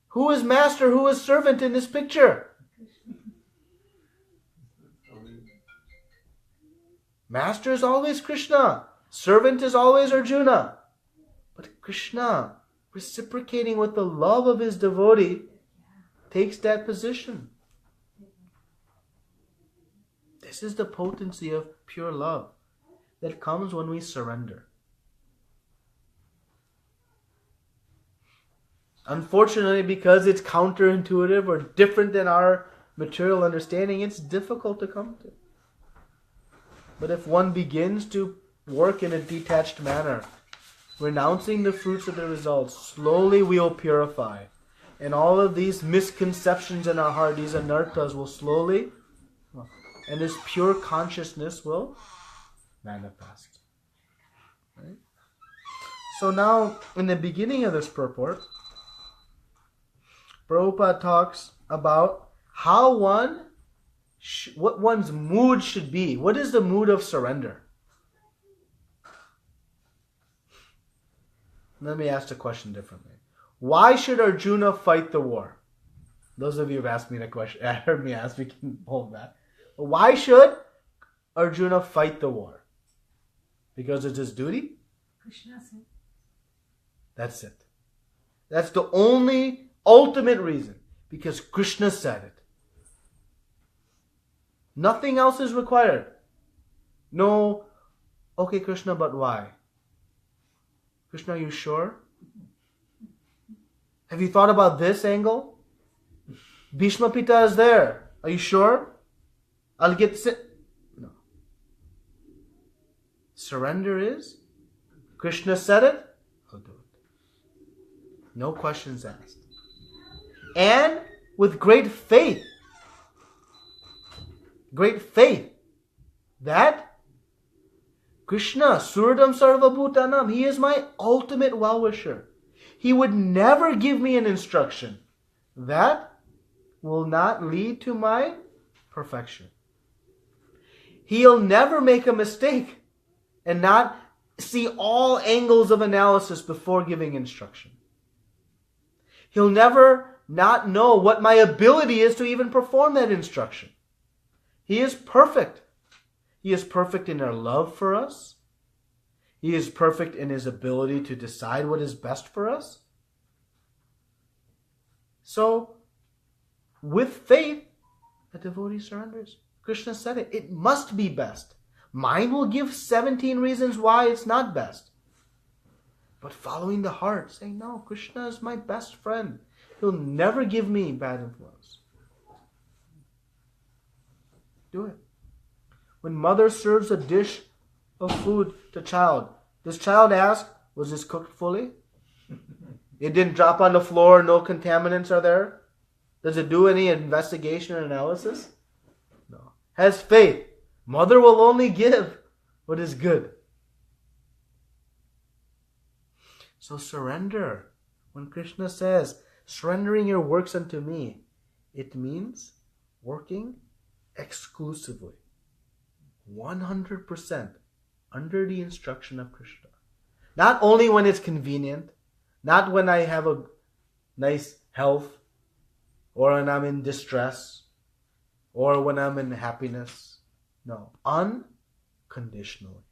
Who is master, who is servant in this picture? Master is always Krishna. Servant is always Arjuna. But Krishna, reciprocating with the love of His devotee, takes that position. This is the potency of pure love that comes when we surrender. Unfortunately, because it's counterintuitive or different than our material understanding, it's difficult to come to. But if one begins to work in a detached manner, renouncing the fruits of the results, slowly we will purify. And all of these misconceptions in our heart, these anarthas, will slowly, and this pure consciousness will manifest. Right? So now, in the beginning of this purport, Prabhupada talks about how what one's mood should be. What is the mood of surrender? Let me ask the question differently. Why should Arjuna fight the war? Those of you who have asked me the question, heard me ask, we can hold that. But why should Arjuna fight the war? Because it's his duty? Krishna said. That's it. That's the only ultimate reason. Because Krishna said it. Nothing else is required. No, okay Krishna, but why? Krishna, are you sure? Have you thought about this angle? Bhishma Pita is there. Are you sure? I'll get No. Surrender is, Krishna said it, I'll do it. No questions asked. And with great faith. Great faith that Krishna, Suradam Sarva Bhutanam, He is my ultimate well-wisher. He would never give me an instruction that will not lead to my perfection. He'll never make a mistake and not see all angles of analysis before giving instruction. He'll never not know what my ability is to even perform that instruction. He is perfect. He is perfect in our love for us. He is perfect in His ability to decide what is best for us. So, with faith, the devotee surrenders. Krishna said it. It must be best. Mind will give 17 reasons why it's not best. But following the heart, saying, no, Krishna is my best friend. He'll never give me bad influence. Do it. When mother serves a dish of food to child, does child ask, was this cooked fully? It didn't drop on the floor, no contaminants are there? Does it do any investigation or analysis? No. Has faith. Mother will only give what is good. So surrender. When Krishna says, surrendering your works unto me, it means working exclusively, 100% under the instruction of Krishna. Not only when it's convenient, not when I have a nice health, or when I'm in distress, or when I'm in happiness. No, unconditionally.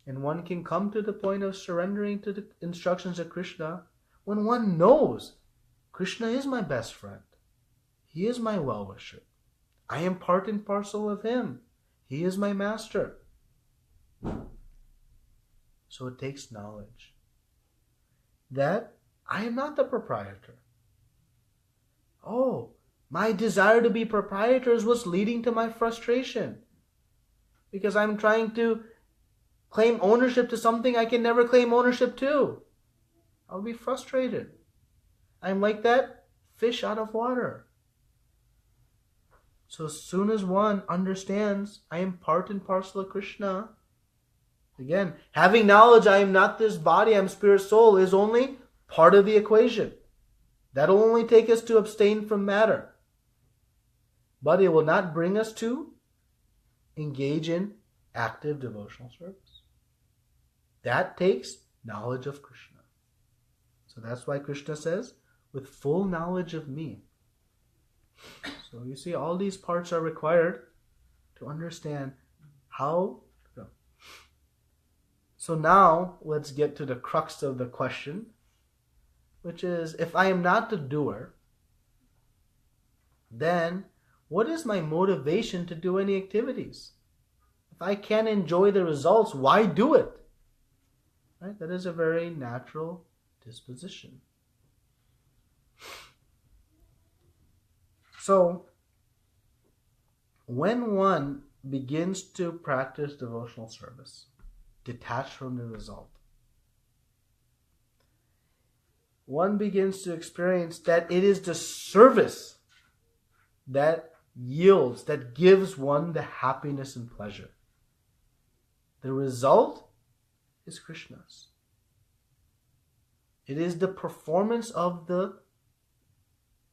And one can come to the point of surrendering to the instructions of Krishna when one knows Krishna is my best friend. He is my well-wisher. I am part and parcel of Him. He is my master. So it takes knowledge that I am not the proprietor. Oh, my desire to be proprietor is what's leading to my frustration. Because I'm trying to claim ownership to something I can never claim ownership to. I'll be frustrated. I'm like that fish out of water. So as soon as one understands I am part and parcel of Krishna, again, having knowledge I am not this body, I'm spirit soul, is only part of the equation. That'll only take us to abstain from matter. But it will not bring us to engage in active devotional service. That takes knowledge of Krishna. So that's why Krishna says, with full knowledge of me. So you see, all these parts are required to understand how to go. So now, let's get to the crux of the question, which is, if I am not the doer, then what is my motivation to do any activities? If I can't enjoy the results, why do it? Right? That is a very natural disposition. So, when one begins to practice devotional service, detached from the result, one begins to experience that it is the service that yields, that gives one the happiness and pleasure. The result is Krishna's. It is the performance of the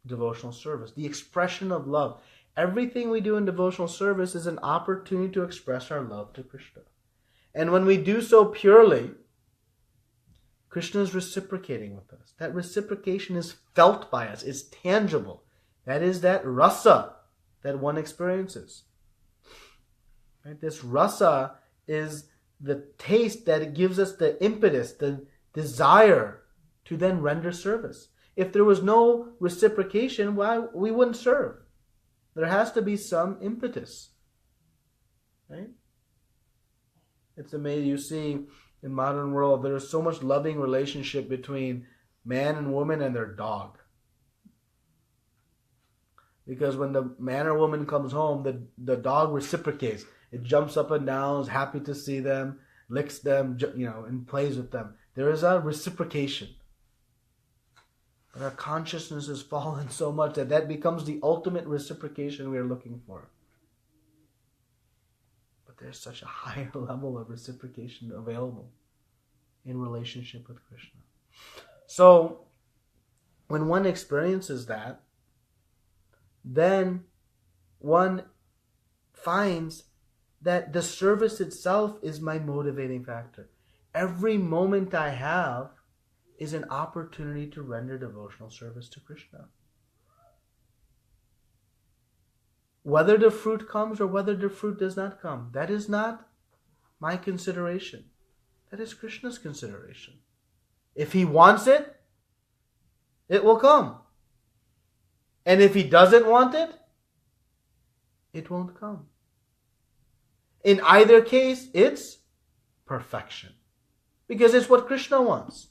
devotional service, the expression of love. Everything we do in devotional service is an opportunity to express our love to Krishna. And when we do so purely, Krishna is reciprocating with us. That reciprocation is felt by us. It's tangible. That is that rasa that one experiences. Right? This rasa is the taste that gives us the impetus, the desire to then render service. If there was no reciprocation, why we wouldn't serve? There has to be some impetus. Right? It's amazing. You see in modern world, there is so much loving relationship between man and woman and their dog. Because when the man or woman comes home, the dog reciprocates. It jumps up and down, is happy to see them, licks them, and plays with them. There is a reciprocation. But our consciousness has fallen so much that becomes the ultimate reciprocation we are looking for. But there's such a higher level of reciprocation available in relationship with Krishna. So, when one experiences that, then one finds that the service itself is my motivating factor. Every moment I have is an opportunity to render devotional service to Krishna. Whether the fruit comes or whether the fruit does not come, that is not my consideration. That is Krishna's consideration. If he wants it, it will come. And if he doesn't want it, it won't come. In either case, it's perfection. Because it's what Krishna wants.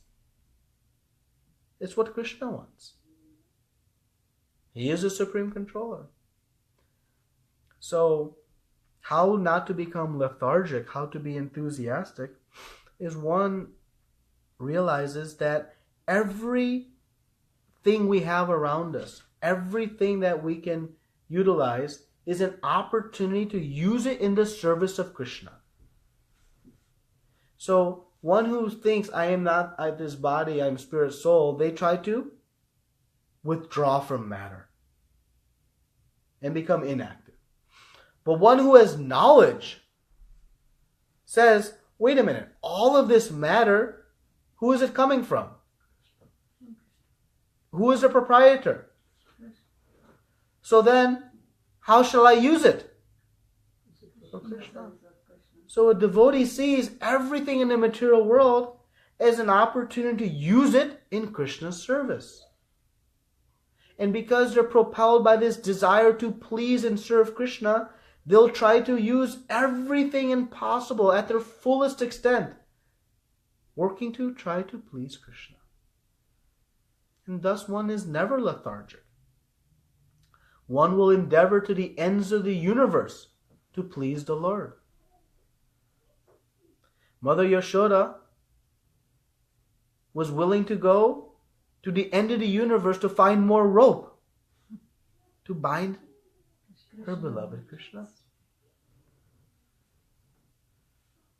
It's what Krishna wants. He is the supreme controller. So, how not to become lethargic, how to be enthusiastic, is one realizes that everything we have around us, everything that we can utilize, is an opportunity to use it in the service of Krishna. So, one who thinks I am not this body, I am spirit soul, they try to withdraw from matter and become inactive. But one who has knowledge says, wait a minute, all of this matter, who is it coming from? Who is the proprietor? So then, how shall I use it? For Krishna. So a devotee sees everything in the material world as an opportunity to use it in Krishna's service. And because they're propelled by this desire to please and serve Krishna, they'll try to use everything possible at their fullest extent, working to try to please Krishna. And thus one is never lethargic. One will endeavor to the ends of the universe to please the Lord. Mother Yashoda was willing to go to the end of the universe to find more rope to bind her beloved Krishna.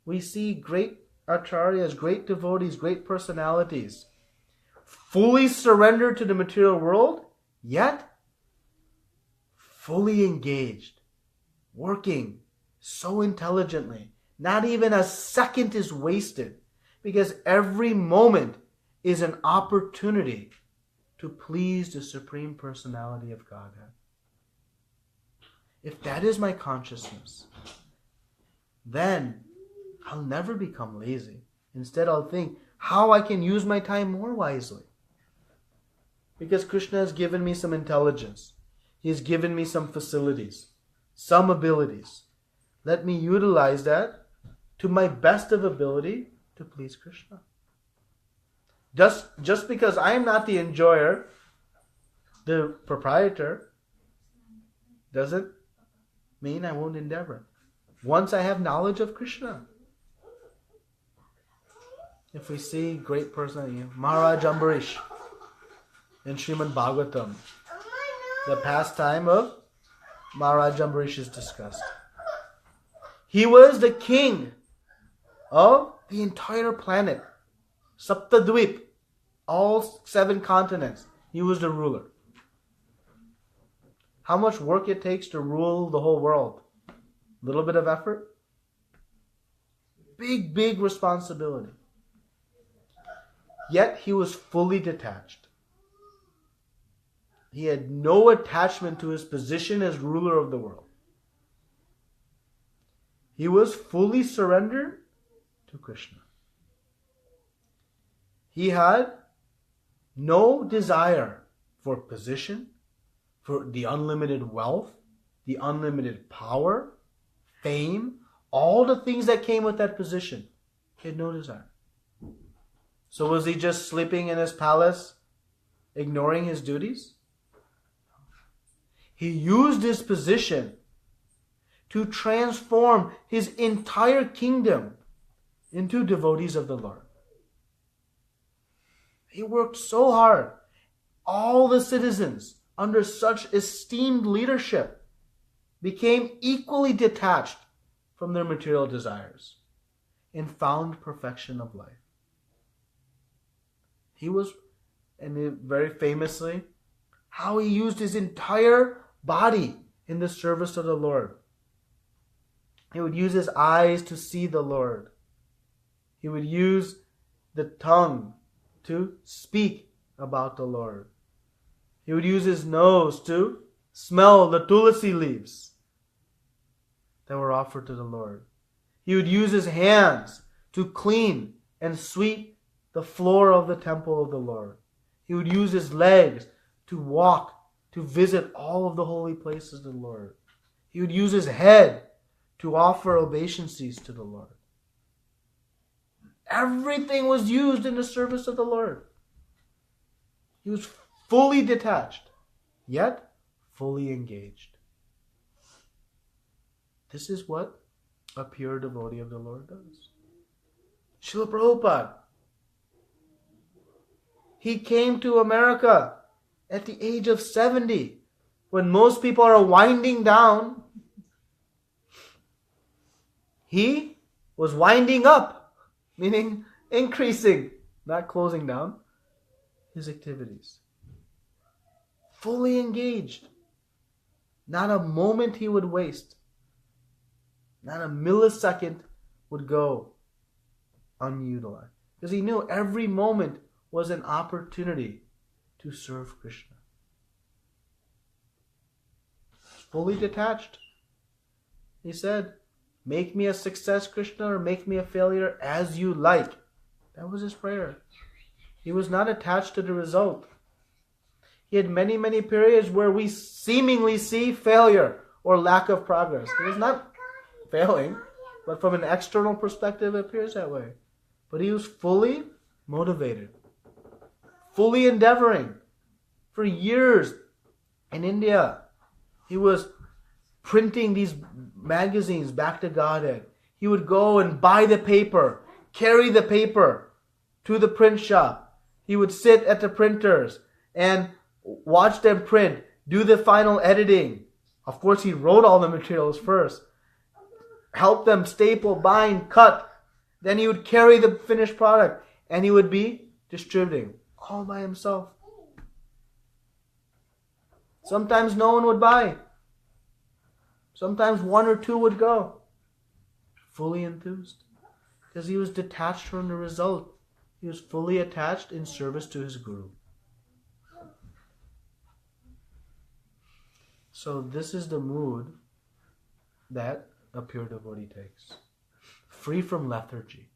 We see great acharyas, great devotees, great personalities fully surrendered to the material world, yet fully engaged, working so intelligently. Not even a second is wasted, because every moment is an opportunity to please the Supreme Personality of Godhead. If that is my consciousness, then I'll never become lazy. Instead, I'll think how I can use my time more wisely. Because Krishna has given me some intelligence. He has given me some facilities, some abilities. Let me utilize that to my best of ability to please Krishna. Just because I am not the enjoyer, the proprietor, doesn't mean I won't endeavor. Once I have knowledge of Krishna. If we see great personality, Maharaj Ambarish in Srimad Bhagavatam, the pastime of Maharaj Ambarish is discussed. He was the king of the entire planet, Saptadvip, all 7 continents. He was the ruler. How much work it takes to rule the whole world? A little bit of effort? Big, big responsibility. Yet he was fully detached. He had no attachment to his position as ruler of the world. He was fully surrendered to Krishna. He had no desire for position, for the unlimited wealth, the unlimited power, fame, all the things that came with that position. He had no desire. So was he just sleeping in his palace, ignoring his duties? He used his position to transform his entire kingdom into devotees of the Lord. He worked so hard. All the citizens, under such esteemed leadership, became equally detached from their material desires and found perfection of life. He was, and very famously, how he used his entire body in the service of the Lord. He would use his eyes to see the Lord. He would use the tongue to speak about the Lord. He would use his nose to smell the tulasi leaves that were offered to the Lord. He would use his hands to clean and sweep the floor of the temple of the Lord. He would use his legs to walk, to visit all of the holy places of the Lord. He would use his head to offer obeisances to the Lord. Everything was used in the service of the Lord. He was fully detached, yet fully engaged. This is what a pure devotee of the Lord does. Srila Prabhupada, he came to America at the age of 70, when most people are winding down. He was winding up, meaning increasing, not closing down his activities. Fully engaged. Not a moment he would waste. Not a millisecond would go unutilized. Because he knew every moment was an opportunity to serve Krishna. Fully detached. He said, make me a success, Krishna, or make me a failure as you like. That was his prayer. He was not attached to the result. He had many, many periods where we seemingly see failure or lack of progress. He was not failing, but from an external perspective it appears that way. But he was fully motivated, fully endeavoring. For years in India, he was printing these magazines back to Godhead. He would go and buy the paper, carry the paper to the print shop. He would sit at the printers and watch them print, do the final editing. Of course, he wrote all the materials first. Help them staple, bind, cut. Then he would carry the finished product and he would be distributing all by himself. Sometimes no one would buy. Sometimes one or two would go. Fully enthused. Because he was detached from the result. He was fully attached in service to his Guru. So this is the mood that a pure devotee takes. Free from lethargy.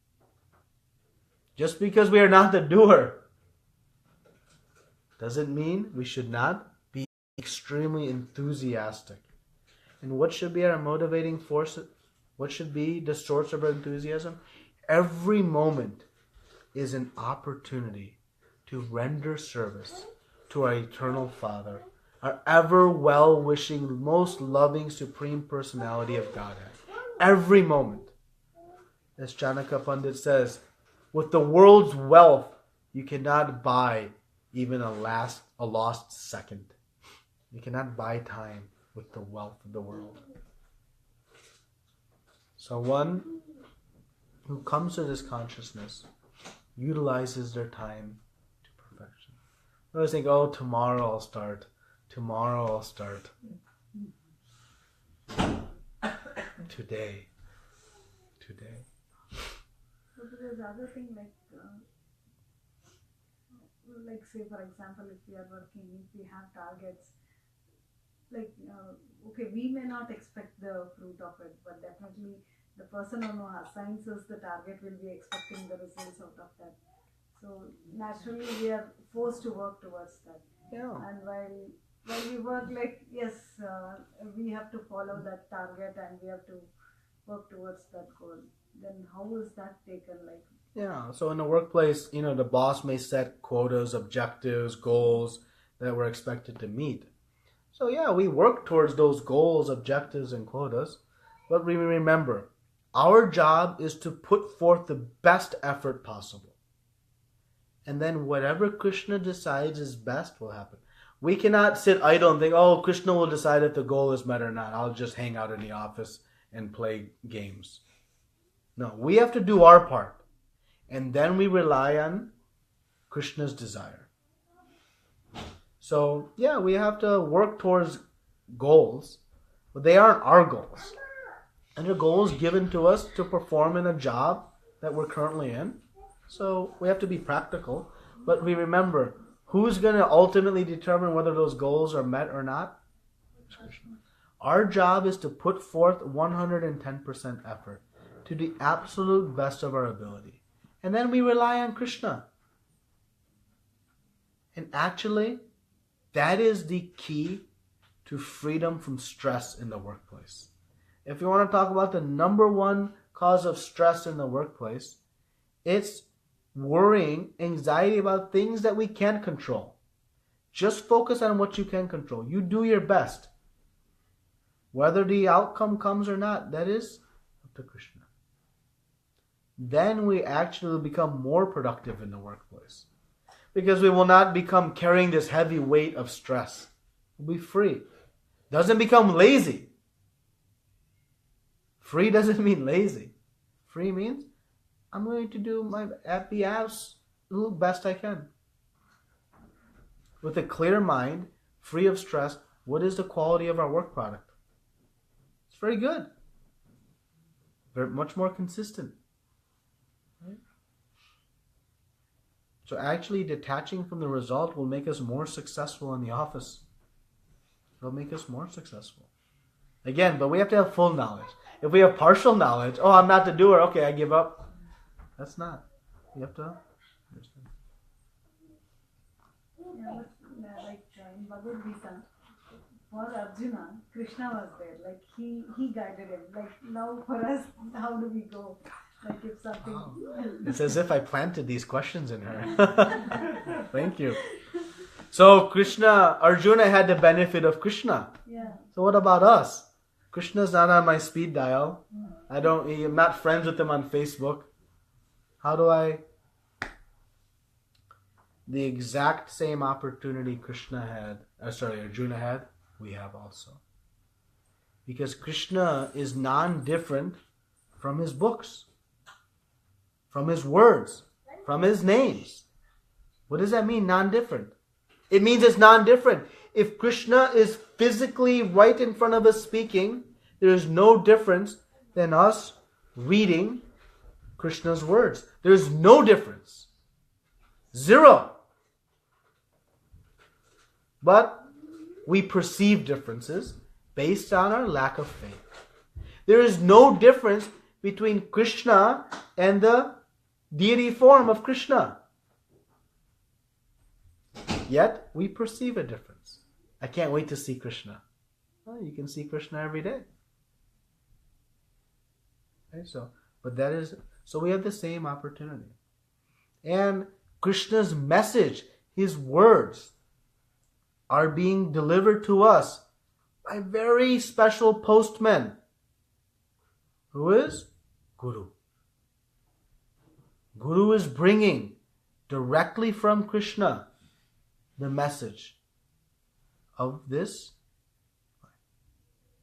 Just because we are not the doer doesn't mean we should not be extremely enthusiastic. And what should be our motivating force? What should be the source of our enthusiasm? Every moment is an opportunity to render service to our eternal Father, our ever well-wishing, most loving, supreme personality of Godhead. Every moment. As Chanaka Pandit says, with the world's wealth, you cannot buy even a lost second. You cannot buy time with the wealth of the world. So one who comes to this consciousness utilizes their time to perfection. I always think, oh, tomorrow I'll start. Tomorrow I'll start. Today. So there's other thing like say for example, if we are working, if we have targets, okay, we may not expect the fruit of it, but definitely the person who assigns us the target will be expecting the results out of that. So naturally we are forced to work towards that. Yeah. And while we work, yes, we have to follow that target and we have to work towards that goal, then how is that taken? Like, Yeah, so in the workplace, the boss may set quotas, objectives, goals that we're expected to meet. So yeah, we work towards those goals, objectives, and quotas, but we remember, our job is to put forth the best effort possible. And then whatever Krishna decides is best will happen. We cannot sit idle and think, oh, Krishna will decide if the goal is met or not. I'll just hang out in the office and play games. No, we have to do our part. And then we rely on Krishna's desire. So, yeah, we have to work towards goals, but they aren't our goals. And they're goals given to us to perform in a job that we're currently in. So we have to be practical. But we remember, who's going to ultimately determine whether those goals are met or not? Our job is to put forth 110% effort to the absolute best of our ability. And then we rely on Krishna. And actually, that is the key to freedom from stress in the workplace. If you want to talk about the number one cause of stress in the workplace, it's worrying, anxiety about things that we can't control. Just focus on what you can control. You do your best. Whether the outcome comes or not, that is up to Krishna. Then we actually become more productive in the workplace. Because we will not become carrying this heavy weight of stress. We'll be free. Doesn't become lazy. Free doesn't mean lazy. Free means I'm going to do my absolute best I can. With a clear mind, free of stress, what is the quality of our work product? It's very good. Very much more consistent. Right? So actually detaching from the result will make us more successful in the office. It'll make us more successful. Again, but we have to have full knowledge. If we have partial knowledge, oh, I'm not the doer, okay, I give up. That's not. You have to understand. Yeah, but like in Bhagavad Gita, for Arjuna, Krishna was there. Like he guided him. Like now for us, how do we go? Like if something. Wow. It's as if I planted these questions in her. Thank you. So Arjuna had the benefit of Krishna. Yeah. So what about us? Krishna's not on my speed dial. I'm not friends with him on Facebook. How do I? The exact same opportunity Arjuna had, we have also. Because Krishna is non-different from his books, from his words, from his names. What does that mean, non-different? It means it's non-different. If Krishna is physically right in front of us speaking, there is no difference than us reading Krishna's words. There is no difference. Zero. But we perceive differences based on our lack of faith. There is no difference between Krishna and the deity form of Krishna. Yet we perceive a difference. I can't wait to see Krishna. Well, you can see Krishna every day. Okay, so we have the same opportunity. And Krishna's message, his words, are being delivered to us by very special postmen. Who is? Guru. Guru is bringing directly from Krishna the message of this.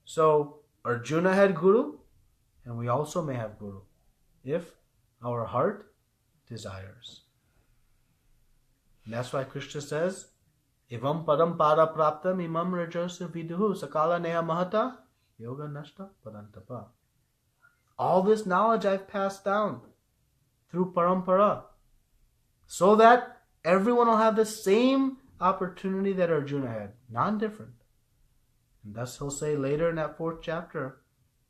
So Arjuna had Guru, and we also may have Guru if our heart desires. And that's why Krishna says, Ivam padam para praptam imam rajasa viduhu sakala neha mahata yoga nashta padantapa. All this knowledge I've passed down through parampara, so that everyone will have the same opportunity that Arjuna had, non-different. And thus he'll say later in that 4th chapter,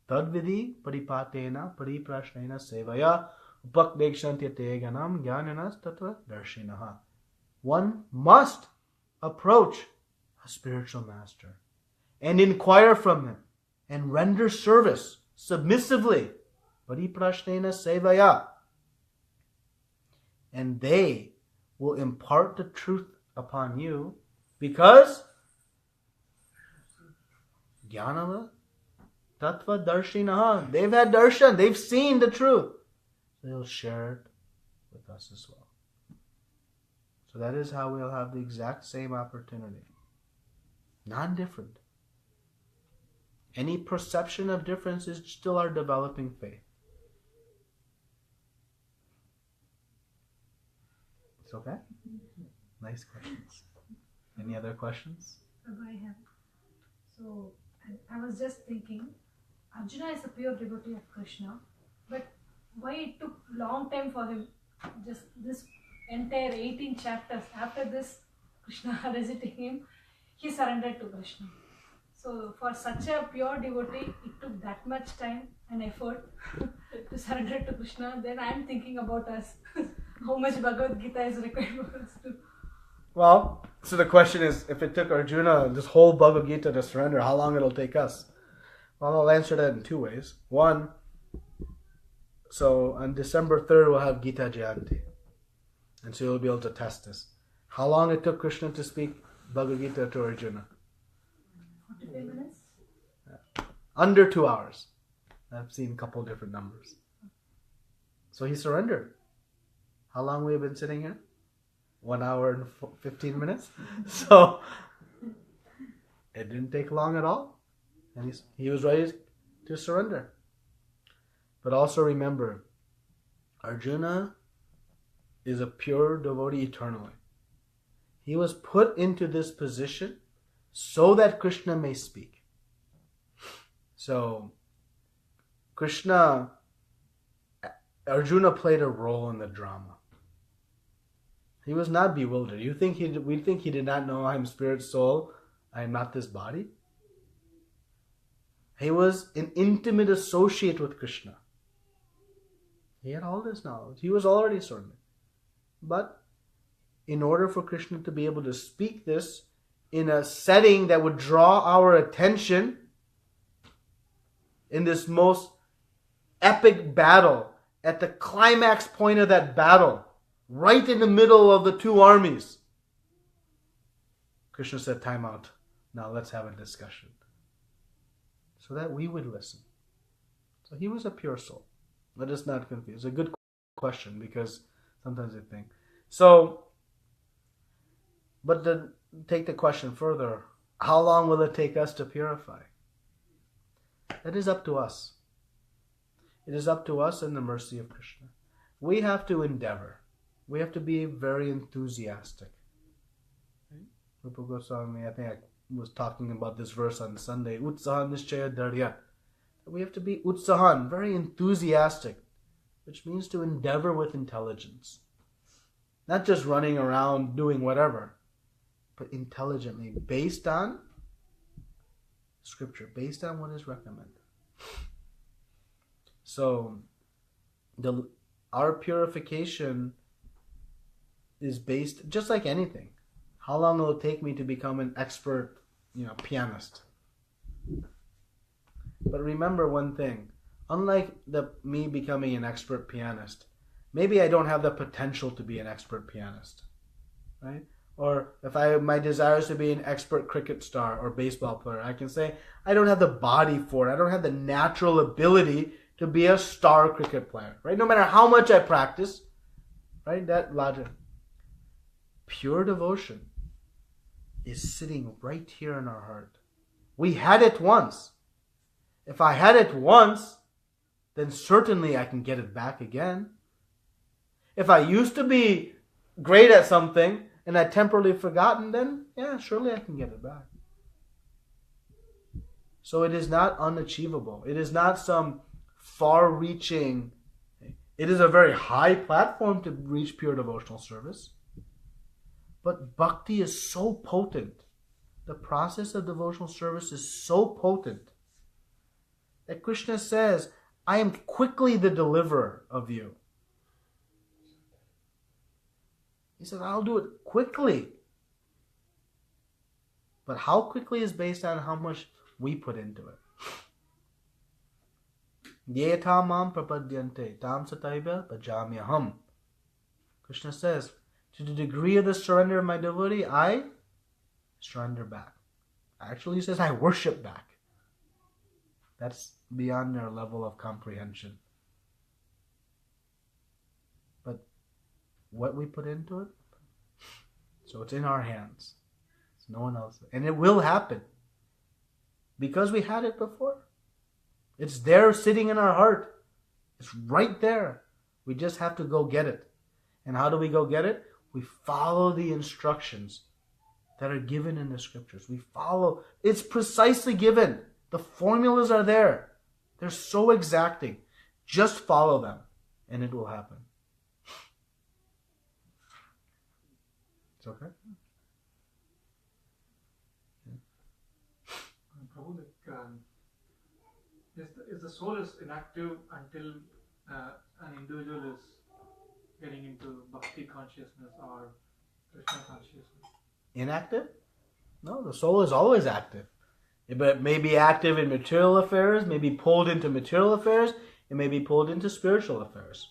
Tadvidi paripatena pariprashnena sevaya upakdekshantyate ganam jnananas tattva darshinaha. One must approach a spiritual master and inquire from him and render service submissively. Pariprashnena sevaya. And they will impart the truth upon you because Jnanava Tattva Darshinaha. They've had darshan, they've seen the truth. They'll share it with us as well. So that is how we'll have the exact same opportunity. Non-different. Any perception of difference is still our developing faith. It's okay? Nice questions. Any other questions? I have. So, I was just thinking, Arjuna is a pure devotee of Krishna, but why it took long time for him, just this entire 18 chapters, after this Krishna reciting him, he surrendered to Krishna. So for such a pure devotee, it took that much time and effort to surrender to Krishna. Then I am thinking about us, how much Bhagavad Gita is required for us to. Well, so the question is, if it took Arjuna this whole Bhagavad Gita to surrender, how long it'll take us? Well, I'll answer that in two ways. One, so on December 3rd, we'll have Gita Jayanti. And so you'll be able to test this. How long it took Krishna to speak Bhagavad Gita to Arjuna? 45 minutes? Under 2 hours. I've seen a couple different numbers. So he surrendered. How long we have been sitting here? 1 hour and 15 minutes. So it didn't take long at all. And he was ready to surrender. But also remember, Arjuna is a pure devotee eternally. He was put into this position so that Krishna may speak. So Arjuna played a role in the drama. He was not bewildered. We think he did not know I am spirit, soul, I am not this body? He was an intimate associate with Krishna. He had all this knowledge. He was already surrendered. But in order for Krishna to be able to speak this in a setting that would draw our attention in this most epic battle, at the climax point of that battle, right in the middle of the two armies, Krishna said, time out. Now let's have a discussion. So that we would listen. So he was a pure soul. Let us not confuse. It's a good question because sometimes I think. So, but to take the question further, how long will it take us to purify? That is up to us. It is up to us and the mercy of Krishna. We have to endeavor. We have to be very enthusiastic. Rupa Goswami, I think I was talking about this verse on Sunday. Utsahan nischaya dharya. We have to be utsahan, very enthusiastic, which means to endeavor with intelligence. Not just running around doing whatever, but intelligently, based on Scripture, based on what is recommended. So, our purification is based, just like anything. How long will it take me to become an expert, pianist? But remember one thing. Unlike me becoming an expert pianist, maybe I don't have the potential to be an expert pianist, right? Or if my desire is to be an expert cricket star or baseball player, I can say I don't have the body for it. I don't have the natural ability to be a star cricket player, right? No matter how much I practice, right? That logic. Pure devotion is sitting right here in our heart. We had it once. If I had it once, then certainly I can get it back again. If I used to be great at something and I temporarily forgotten, then yeah, surely I can get it back. So it is not unachievable. It is not some far-reaching. It is a very high platform to reach pure devotional service. But bhakti is so potent. The process of devotional service is so potent that Krishna says, I am quickly the deliverer of you. He said, I'll do it quickly. But how quickly is based on how much we put into it. Yetha mam prapadyante tam sataiva bhajamyaham. Krishna says, to the degree of the surrender of my devotee, I surrender back. Actually, he says, I worship back. That's beyond their level of comprehension. But what we put into it, so it's in our hands. It's no one else. And it will happen. Because we had it before. It's there sitting in our heart. It's right there. We just have to go get it. And how do we go get it? We follow the instructions that are given in the scriptures. We follow. It's precisely given. The formulas are there. They're so exacting. Just follow them and it will happen. It's okay? Prabhu, is the soul is inactive until an individual is getting into bhakti consciousness or Krishna consciousness? Inactive? No, the soul is always active. It may be active in material affairs, may be pulled into material affairs, it may be pulled into spiritual affairs.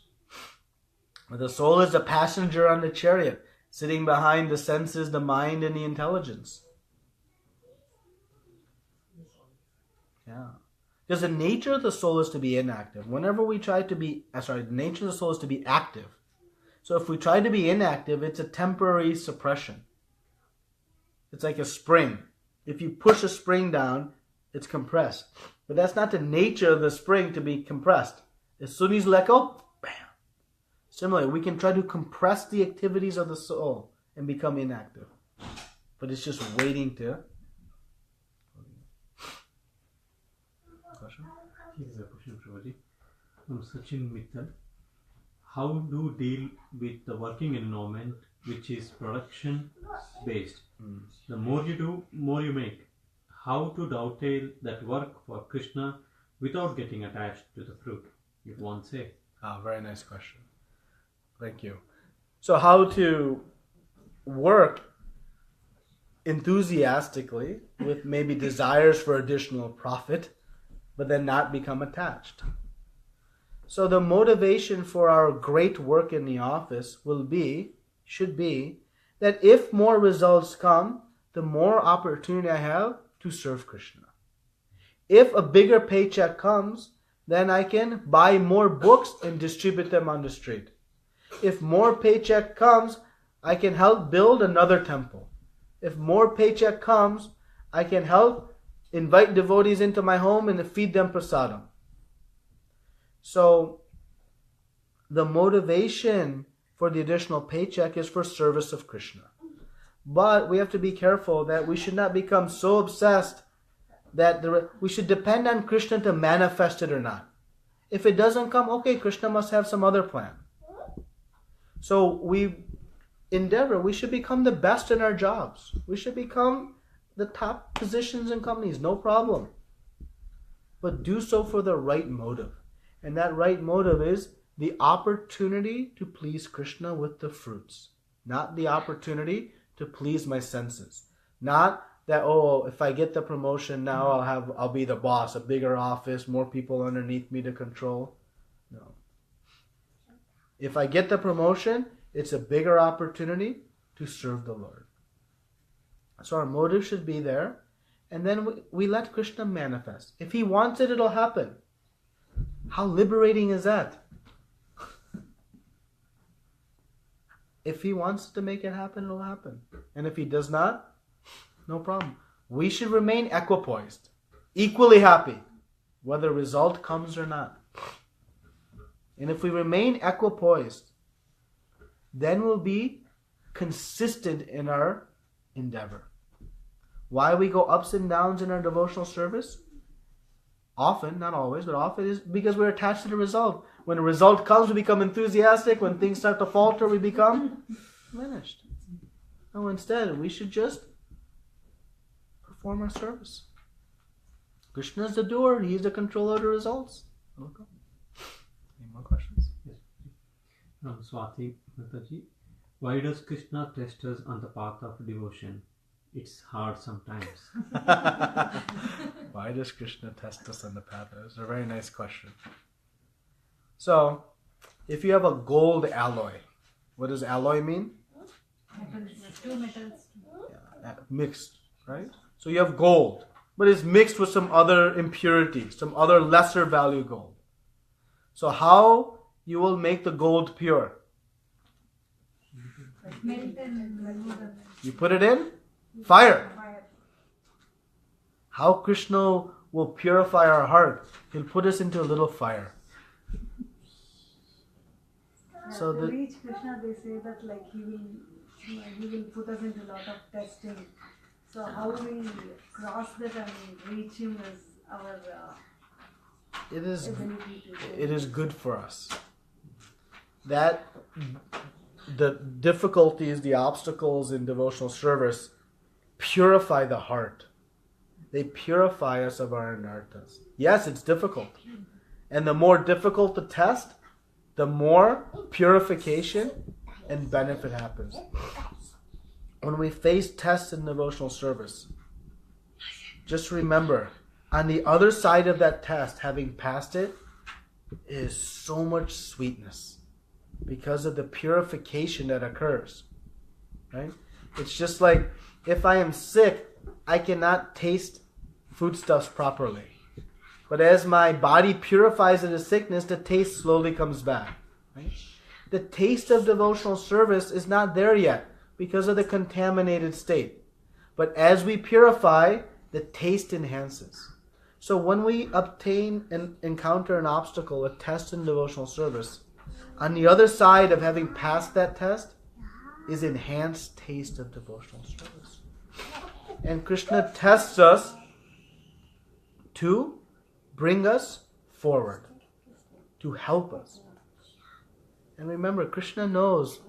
But the soul is a passenger on the chariot, sitting behind the senses, the mind, and the intelligence. Yeah. Because the nature of the soul is to be inactive. Whenever we try to be, the nature of the soul is to be active. So if we try to be inactive, it's a temporary suppression. It's like a spring. If you push a spring down, it's compressed. But that's not the nature of the spring to be compressed. As soon as you let go, bam. Similarly, we can try to compress the activities of the soul and become inactive. But it's just waiting to... Question? Here is a question, Prabhuji. From Sachin Mittal. How do deal with the working environment which is production based? The more you do, more you make. How to dovetail that work for Krishna without getting attached to the fruit, if one say? Very nice question. Thank you. So how to work enthusiastically with maybe desires for additional profit, but then not become attached. So the motivation for our great work in the office should be, that if more results come, the more opportunity I have to serve Krishna. If a bigger paycheck comes, then I can buy more books and distribute them on the street. If more paycheck comes, I can help build another temple. If more paycheck comes, I can help invite devotees into my home and feed them prasadam. So, the motivation for the additional paycheck is for service of Krishna. But we have to be careful that we should not become so obsessed that we should depend on Krishna to manifest it or not. If it doesn't come, okay, Krishna must have some other plan. So we should become the best in our jobs. We should become the top positions in companies, no problem. But do so for the right motive. And that right motive is the opportunity to please Krishna with the fruits. Not the opportunity to please my senses. Not that, if I get the promotion now, I'll be the boss, a bigger office, more people underneath me to control. No. If I get the promotion, it's a bigger opportunity to serve the Lord. So our motive should be there, and then we let Krishna manifest. If he wants it, it'll happen. How liberating is that? If he wants to make it happen, it'll happen. And if he does not, no problem. We should remain equipoised, equally happy, whether result comes or not. And if we remain equipoised, then we'll be consistent in our endeavor. Why we go ups and downs in our devotional service? Often, not always, but often is because we're attached to the result. When the result comes, we become enthusiastic. When things start to falter, we become diminished. No, instead, we should just perform our service. Krishna is the doer. He is the controller of the results. Welcome. Any more questions? Yes. From Swati Mataji. Why does Krishna test us on the path of devotion? It's hard sometimes. Why does Krishna test us on the path? It's a very nice question. So, if you have a gold alloy, what does alloy mean? Metals, two metals. Mixed, right? So you have gold, but it's mixed with some other impurity, some other lesser value gold. So how you will make the gold pure? Melt and remove them. You put it in fire. Fire. How Krishna will purify our heart? He'll put us into a little fire. So to the reach Krishna, they say that like he will put us into a lot of testing. So how we cross that and reach him is our ability to. it is good for us. That the difficulties, the obstacles in devotional service purify the heart. They purify us of our anarthas. Yes, it's difficult. And the more difficult the test, the more purification and benefit happens. When we face tests in devotional service, just remember, on the other side of that test, having passed it, is so much sweetness because of the purification that occurs. Right? It's just like if I am sick, I cannot taste foodstuffs properly. But as my body purifies of the sickness, the taste slowly comes back. Right? The taste of devotional service is not there yet because of the contaminated state. But as we purify, the taste enhances. So when we obtain and encounter an obstacle, a test in devotional service, on the other side of having passed that test is enhanced taste of devotional service. And Krishna tests us to bring us forward, to help us. And remember, Krishna knows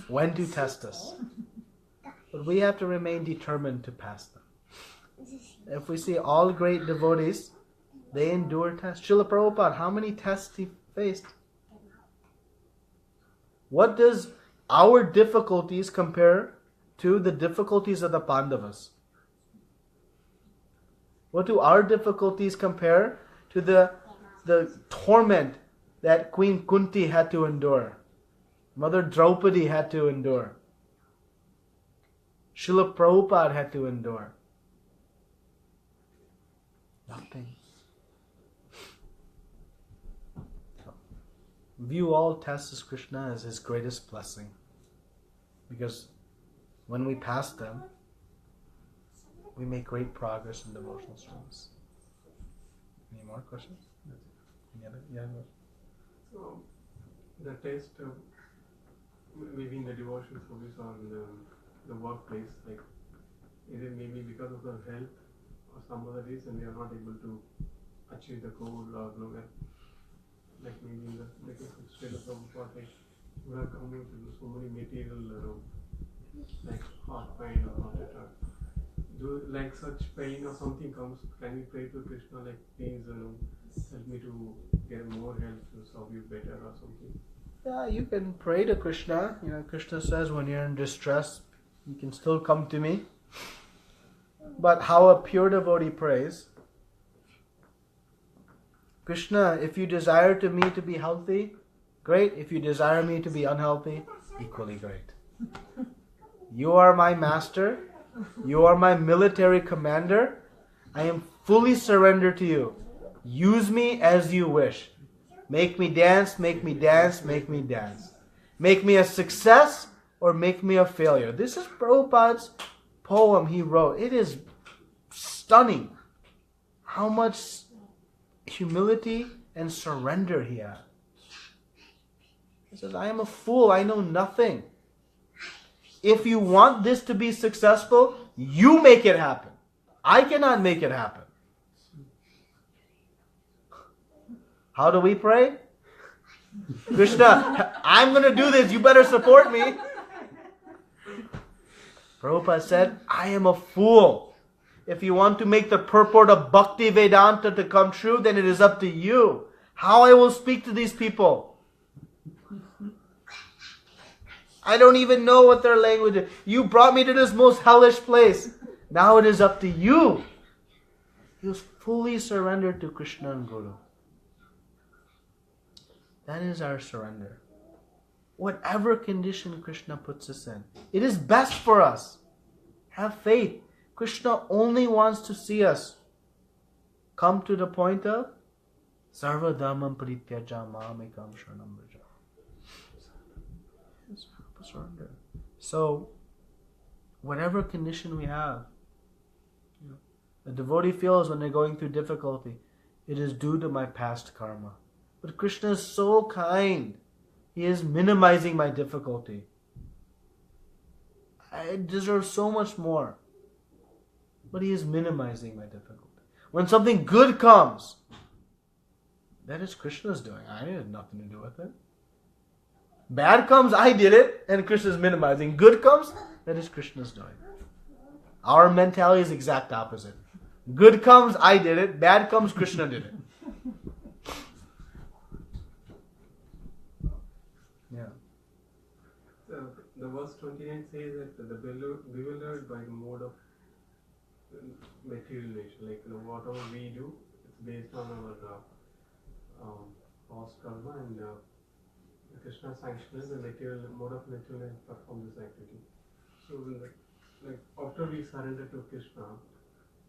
when to test us. But we have to remain determined to pass them. If we see all great devotees, they endure tests. Srila Prabhupada, how many tests he faced? What does our difficulties compare to the difficulties of the Pandavas? What do our difficulties compare to the torment that Queen Kunti had to endure? Mother Draupadi had to endure. Srila Prabhupada had to endure. Nothing. View all tests as Krishna as his greatest blessing. Because when we pass them, we make great progress in devotional service. Any more questions? Any other? Yeah. So, the test, maybe in the devotional service or in the workplace, like, is it maybe because of the health or some other reason they are not able to achieve the goal or like maybe in the case of Srila Prabhupada, like, we are coming to so many material, like heart pain or heart attack. Do like such pain or something comes, can we pray to Krishna like, please, help me to get more help to serve you better or something? Yeah, you can pray to Krishna. Krishna says when you're in distress, you can still come to me. But how a pure devotee prays, Krishna, if you desire me to be healthy, great. If you desire me to be unhealthy, equally great. You are my master. You are my military commander. I am fully surrendered to you. Use me as you wish. Make me dance, make me dance, make me dance. Make me a success or make me a failure. This is Prabhupada's poem he wrote. It is stunning how much humility and surrender he had. He says, I am a fool, I know nothing. If you want this to be successful, you make it happen. I cannot make it happen. How do we pray? Krishna, I'm going to do this. You better support me. Prabhupada said, I am a fool. If you want to make the purport of Bhakti Vedanta to come true, then it is up to you. How I will speak to these people. I don't even know what their language is. You brought me to this most hellish place. Now it is up to you. He was fully surrendered to Krishna and Guru. That is our surrender. Whatever condition Krishna puts us in, it is best for us. Have faith. Krishna only wants to see us come to the point of sarva dharmam parityaja mamekam sharanam vraja. Surrender. So, whatever condition we have, a devotee feels when they're going through difficulty, it is due to my past karma. But Krishna is so kind. He is minimizing my difficulty. I deserve so much more. But He is minimizing my difficulty. When something good comes, that is Krishna's doing. I had nothing to do with it. Bad comes, I did it, and Krishna is minimizing. Good comes, that is Krishna's doing. Our mentality is exact opposite. Good comes, I did it. Bad comes, Krishna did it. Yeah. The verse 29 says that the bewildered by the mode of material nature, like whatever we do, it's based on our past karma, and Krishna sanctions the material mode of material and perform this activity. So, like after we surrender to Krishna,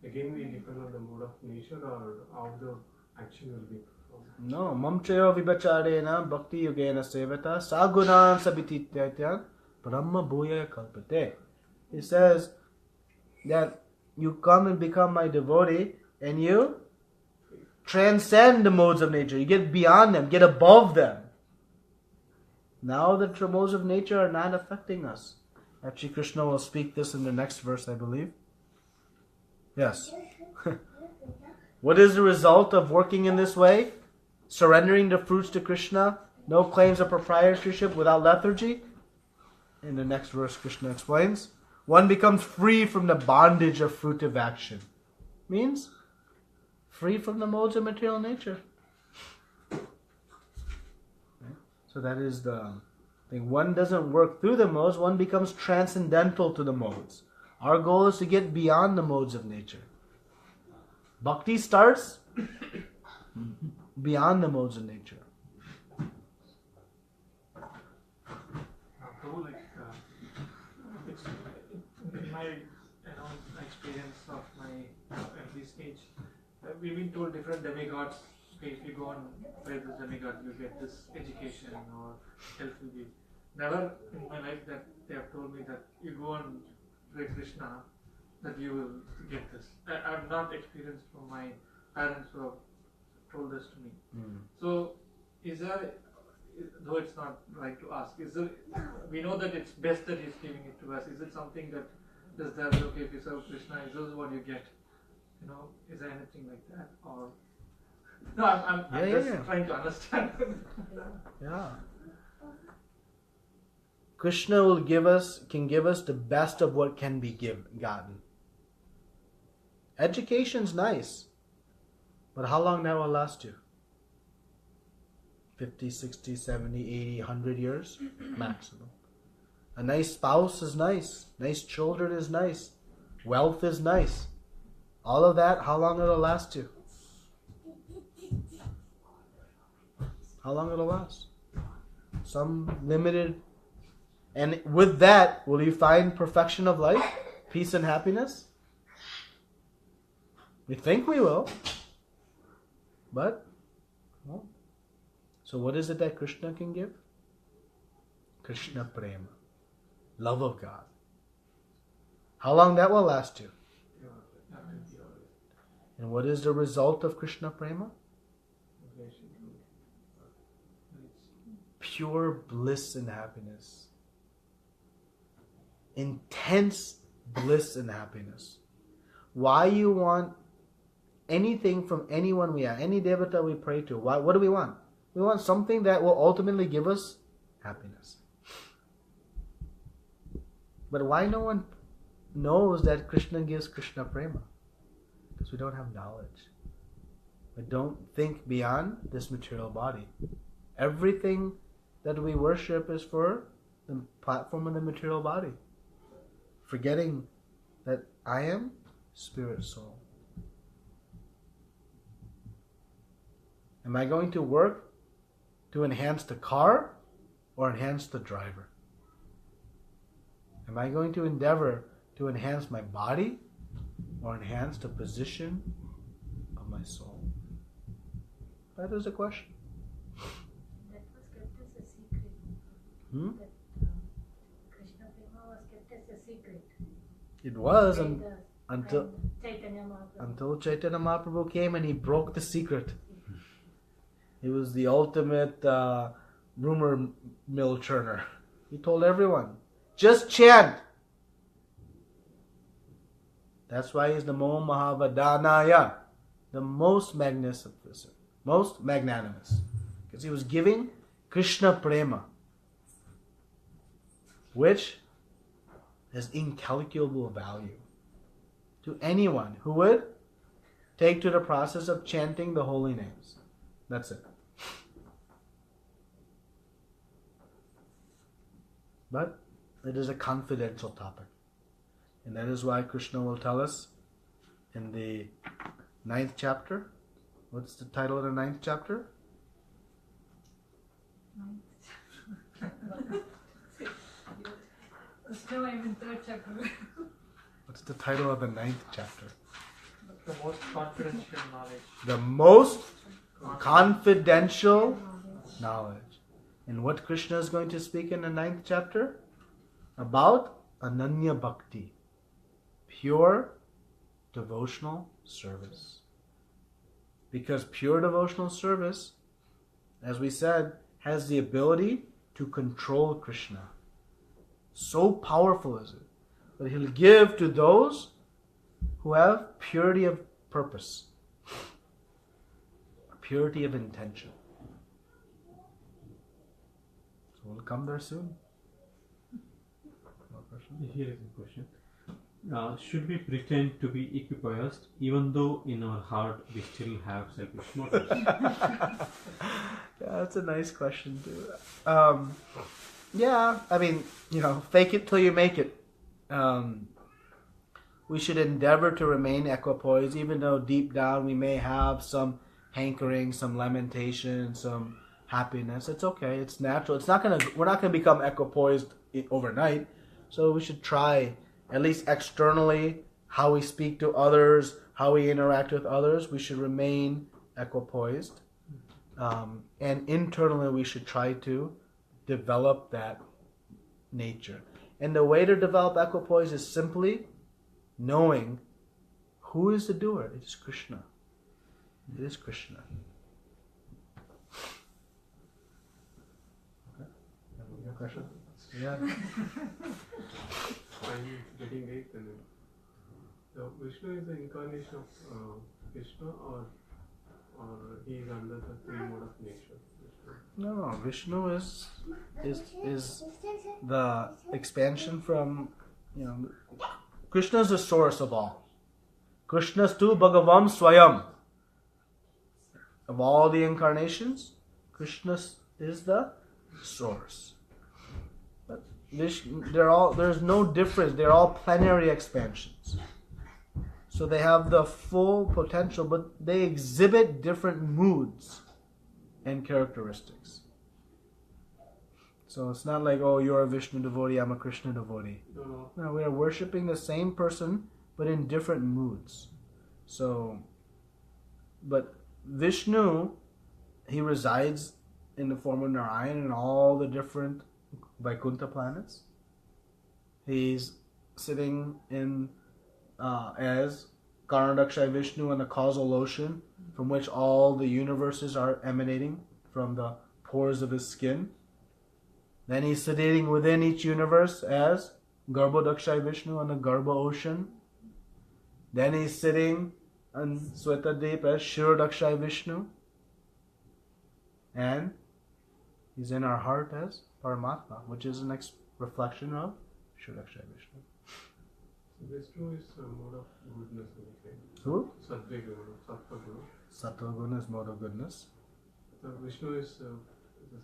again we depend on the mode of nature, or how the action will be performed. No, mamchayo vibacharena bhakti yogena sevata sagunan sabitityatyan brahma bhuya kalpate. He says that you come and become my devotee and you transcend the modes of nature. You get beyond them, get above them. Now the modes of nature are not affecting us. Actually, Krishna will speak this in the next verse, I believe. Yes. What is the result of working in this way? Surrendering the fruits to Krishna, no claims of proprietorship without lethargy. In the next verse, Krishna explains, one becomes free from the bondage of fruitive action. Means free from the modes of material nature. So that is the thing. One doesn't work through the modes, one becomes transcendental to the modes. Our goal is to get beyond the modes of nature. Bhakti starts beyond the modes of nature. Prabhu, it's in my experience of my at this stage, we've been told different demigods. Okay, if you go and pray this demigod, you get this education or health will be. Never in my life that they have told me that you go and pray Krishna, that you will get this. I've not experienced from my parents who have told this to me. So, is there, though it's not right to ask, is there, we know that it's best that He's giving it to us. Is it something that is there, okay, if you serve Krishna, is this what you get? Is there anything like that? Or no, I'm just trying to understand. Yeah. Krishna can give us the best of what can be gotten. Education's nice, but how long that will last you? 50, 60, 70, 80, 100 years maximum. A nice spouse is nice. Nice children is nice. Wealth is nice. All of that, how long it'll last you? How long it'll last? Some limited. And with that, will you find perfection of life? Peace and happiness? We think we will. But, no. So what is it that Krishna can give? Krishna prema. Love of God. How long that will last you? And what is the result of Krishna prema? Pure bliss and happiness. Intense bliss and happiness. Why you want anything from anyone we have, any devata we pray to? What do we want? We want something that will ultimately give us happiness. But why no one knows that Krishna gives Krishna prema? Because we don't have knowledge. We don't think beyond this material body. Everything that we worship is for the platform of the material body. Forgetting that I am spirit soul. Am I going to work to enhance the car or enhance the driver? Am I going to endeavor to enhance my body or enhance the position of my soul? That is a question. That was kept as a secret. Hmm? That Krishna Prema was kept as a secret. It was And until Chaitanya Mahaprabhu. until Chaitanya Mahaprabhu came and he broke the secret. He was the ultimate rumor mill churner. He told everyone, just chant. That's why he's the Namo Mahavadanaya, the most magnificent, most magnanimous. Because he was giving Krishna Prema, which has incalculable value to anyone who would take to the process of chanting the holy names. That's it. But it is a confidential topic. And that is why Krishna will tell us in the 9th chapter. What's the title of the 9th chapter? No, I'm in 3rd chapter. What's the title of the 9th chapter? The most confidential knowledge. The most confidential knowledge. And what Krishna is going to speak in the 9th chapter? About Ananya Bhakti. Pure devotional service. Because pure devotional service, as we said, has the ability to control Krishna. So powerful is it. But he'll give to those who have purity of purpose. Purity of intention. So we'll come there soon. No question? Here is a question. Should we pretend to be equipoised even though in our heart we still have selfish motives? Yeah, that's a nice question too. Yeah, I mean, fake it till you make it. We should endeavor to remain equipoised, even though deep down we may have some hankering, some lamentation, some happiness. It's okay. It's natural. We're not gonna become equipoised overnight. So we should try, at least externally, how we speak to others, how we interact with others. We should remain equipoised, and internally we should try to develop that nature. And the way to develop equipoise is simply knowing who is the doer. It is Krishna. It is Krishna. Okay. Have a question? Yeah. I'm getting late. And so Vishnu is the incarnation of Krishna, or he is under the three mode of nature. No, Vishnu is the expansion from, Krishna is the source of all. Krishnastu Bhagavam Swayam. Of all the incarnations, Krishna is the source. But there's no difference. They're all plenary expansions. So they have the full potential, but they exhibit different moods and characteristics. So it's not like, oh, you're a Vishnu devotee, I'm a Krishna devotee. No, we are worshipping the same person, but in different moods. So, but Vishnu, he resides in the form of Narayan in all the different Vaikuntha planets. He's sitting in as Karnadakshay Vishnu in the causal ocean, from which all the universes are emanating from the pores of his skin. Then he's sitting within each universe as Garbhodakshay Vishnu on the Garbha ocean. Then he's sitting on Swetadeep as Shirodakshay Vishnu. And he's in our heart as Paramatma, which is the next reflection of Shirodakshay Vishnu. Vishnu is a mode of goodness, okay? Who? Sattva Guna is mode of goodness. So Vishnu is the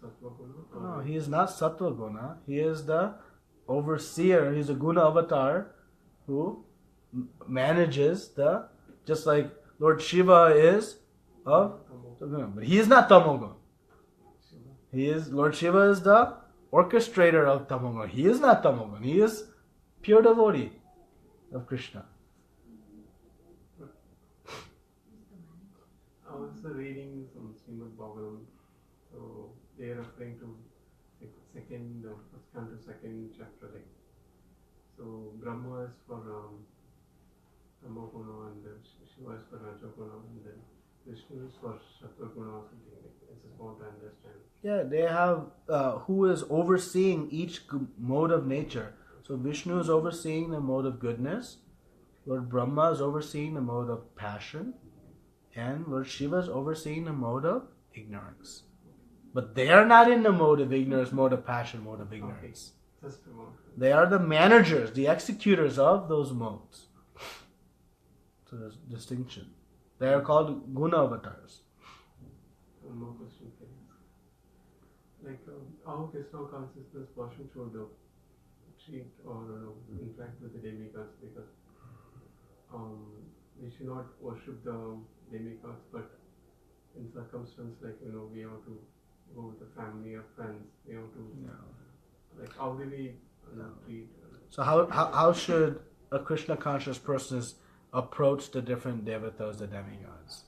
Sattva Guna? No, he is not Sattva Guna. He is the overseer. He's a Guna avatar who manages just like Lord Shiva is of Guna. But he is not Tamoguna. Lord Shiva is the orchestrator of Tamoguna. He is not Tamoguna. He is pure devotee of Krishna. I was reading some Srimad Bhagavatam, so they are referring to second chapter. Like, so Brahma is for Tamoguna and Shiva is for Rajoguna, and then Vishnu is for Sattva-guna or something. Like, it's just more to understand. Yeah, they have who is overseeing each mode of nature. So Vishnu is overseeing the mode of goodness, Lord Brahma is overseeing the mode of passion, and Lord Shiva is overseeing the mode of ignorance. But they are not in the mode of ignorance, mode of passion, mode of ignorance. Okay. Just a moment. They are the managers, the executors of those modes. So there's distinction. They are called guna avatars. One more question, please. Like, how Krishna consciousness person should treat or interact with the demigods, because we should not worship the demigods, but in circumstance like, we have to go with the family or friends, we have to, like, how do we treat? So how should a Krishna conscious person approach the different devatas, the demigods?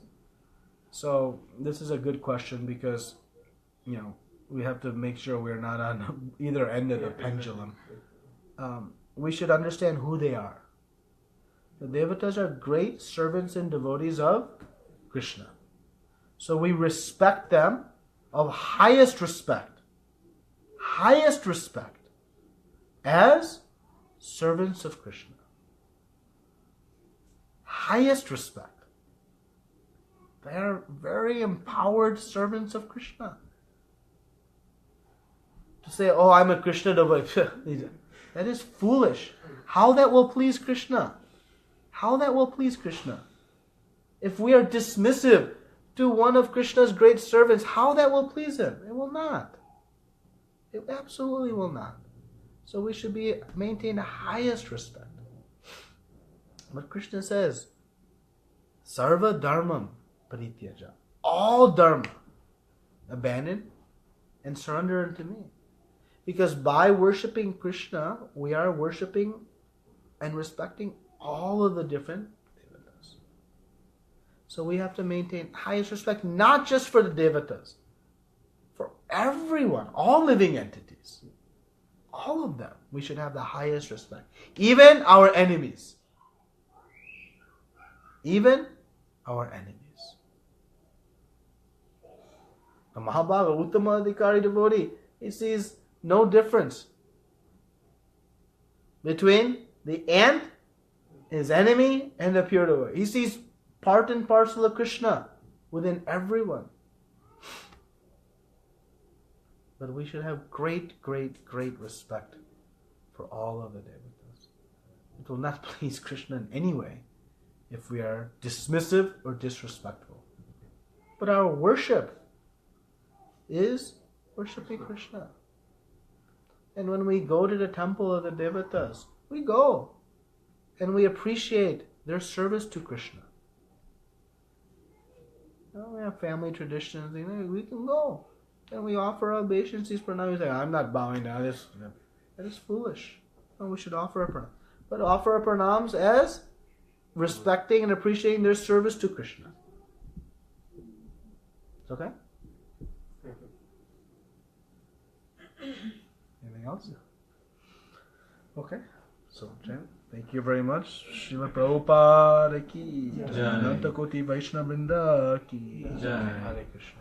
So this is a good question because, we have to make sure we're not on either end of the pendulum. We should understand who they are. The devatas are great servants and devotees of Krishna. So we respect them of highest respect as servants of Krishna. Highest respect. They are very empowered servants of Krishna. To say, oh, I'm a Krishna devotee, that is foolish. How that will please Krishna? How that will please Krishna? If we are dismissive to one of Krishna's great servants, how that will please him? It will not. It absolutely will not. So we should maintain the highest respect. But Krishna says, sarva dharmam parityaja. All dharma abandon and surrender unto me. Because by worshipping Krishna, we are worshipping and respecting all of the different devatas. So we have to maintain highest respect, not just for the devatas, for everyone, all living entities. All of them, we should have the highest respect. Even our enemies. Even our enemies. The Mahabhaga, Uttama Adhikari devotee, he sees no difference between the ant, his enemy, and the pure devotee. He sees part and parcel of Krishna within everyone. But we should have great, great, great respect for all of the devatas. It will not please Krishna in any way if we are dismissive or disrespectful. But our worship is worshipping Krishna. And when we go to the temple of the devatas, we go and we appreciate their service to Krishna. We have family traditions, we can go. And we offer obeisances, pranam. We say, I'm not bowing down. That is foolish. No, we should offer a pranam. But offer a pranams as respecting and appreciating their service to Krishna. It's okay? Thank you. Anything else? Okay. So, Jen, thank you very much. Srila Prabhupada ki. Jai. Ananta Koti Vaishnava Vrinda ki. Jai. Hare Krishna.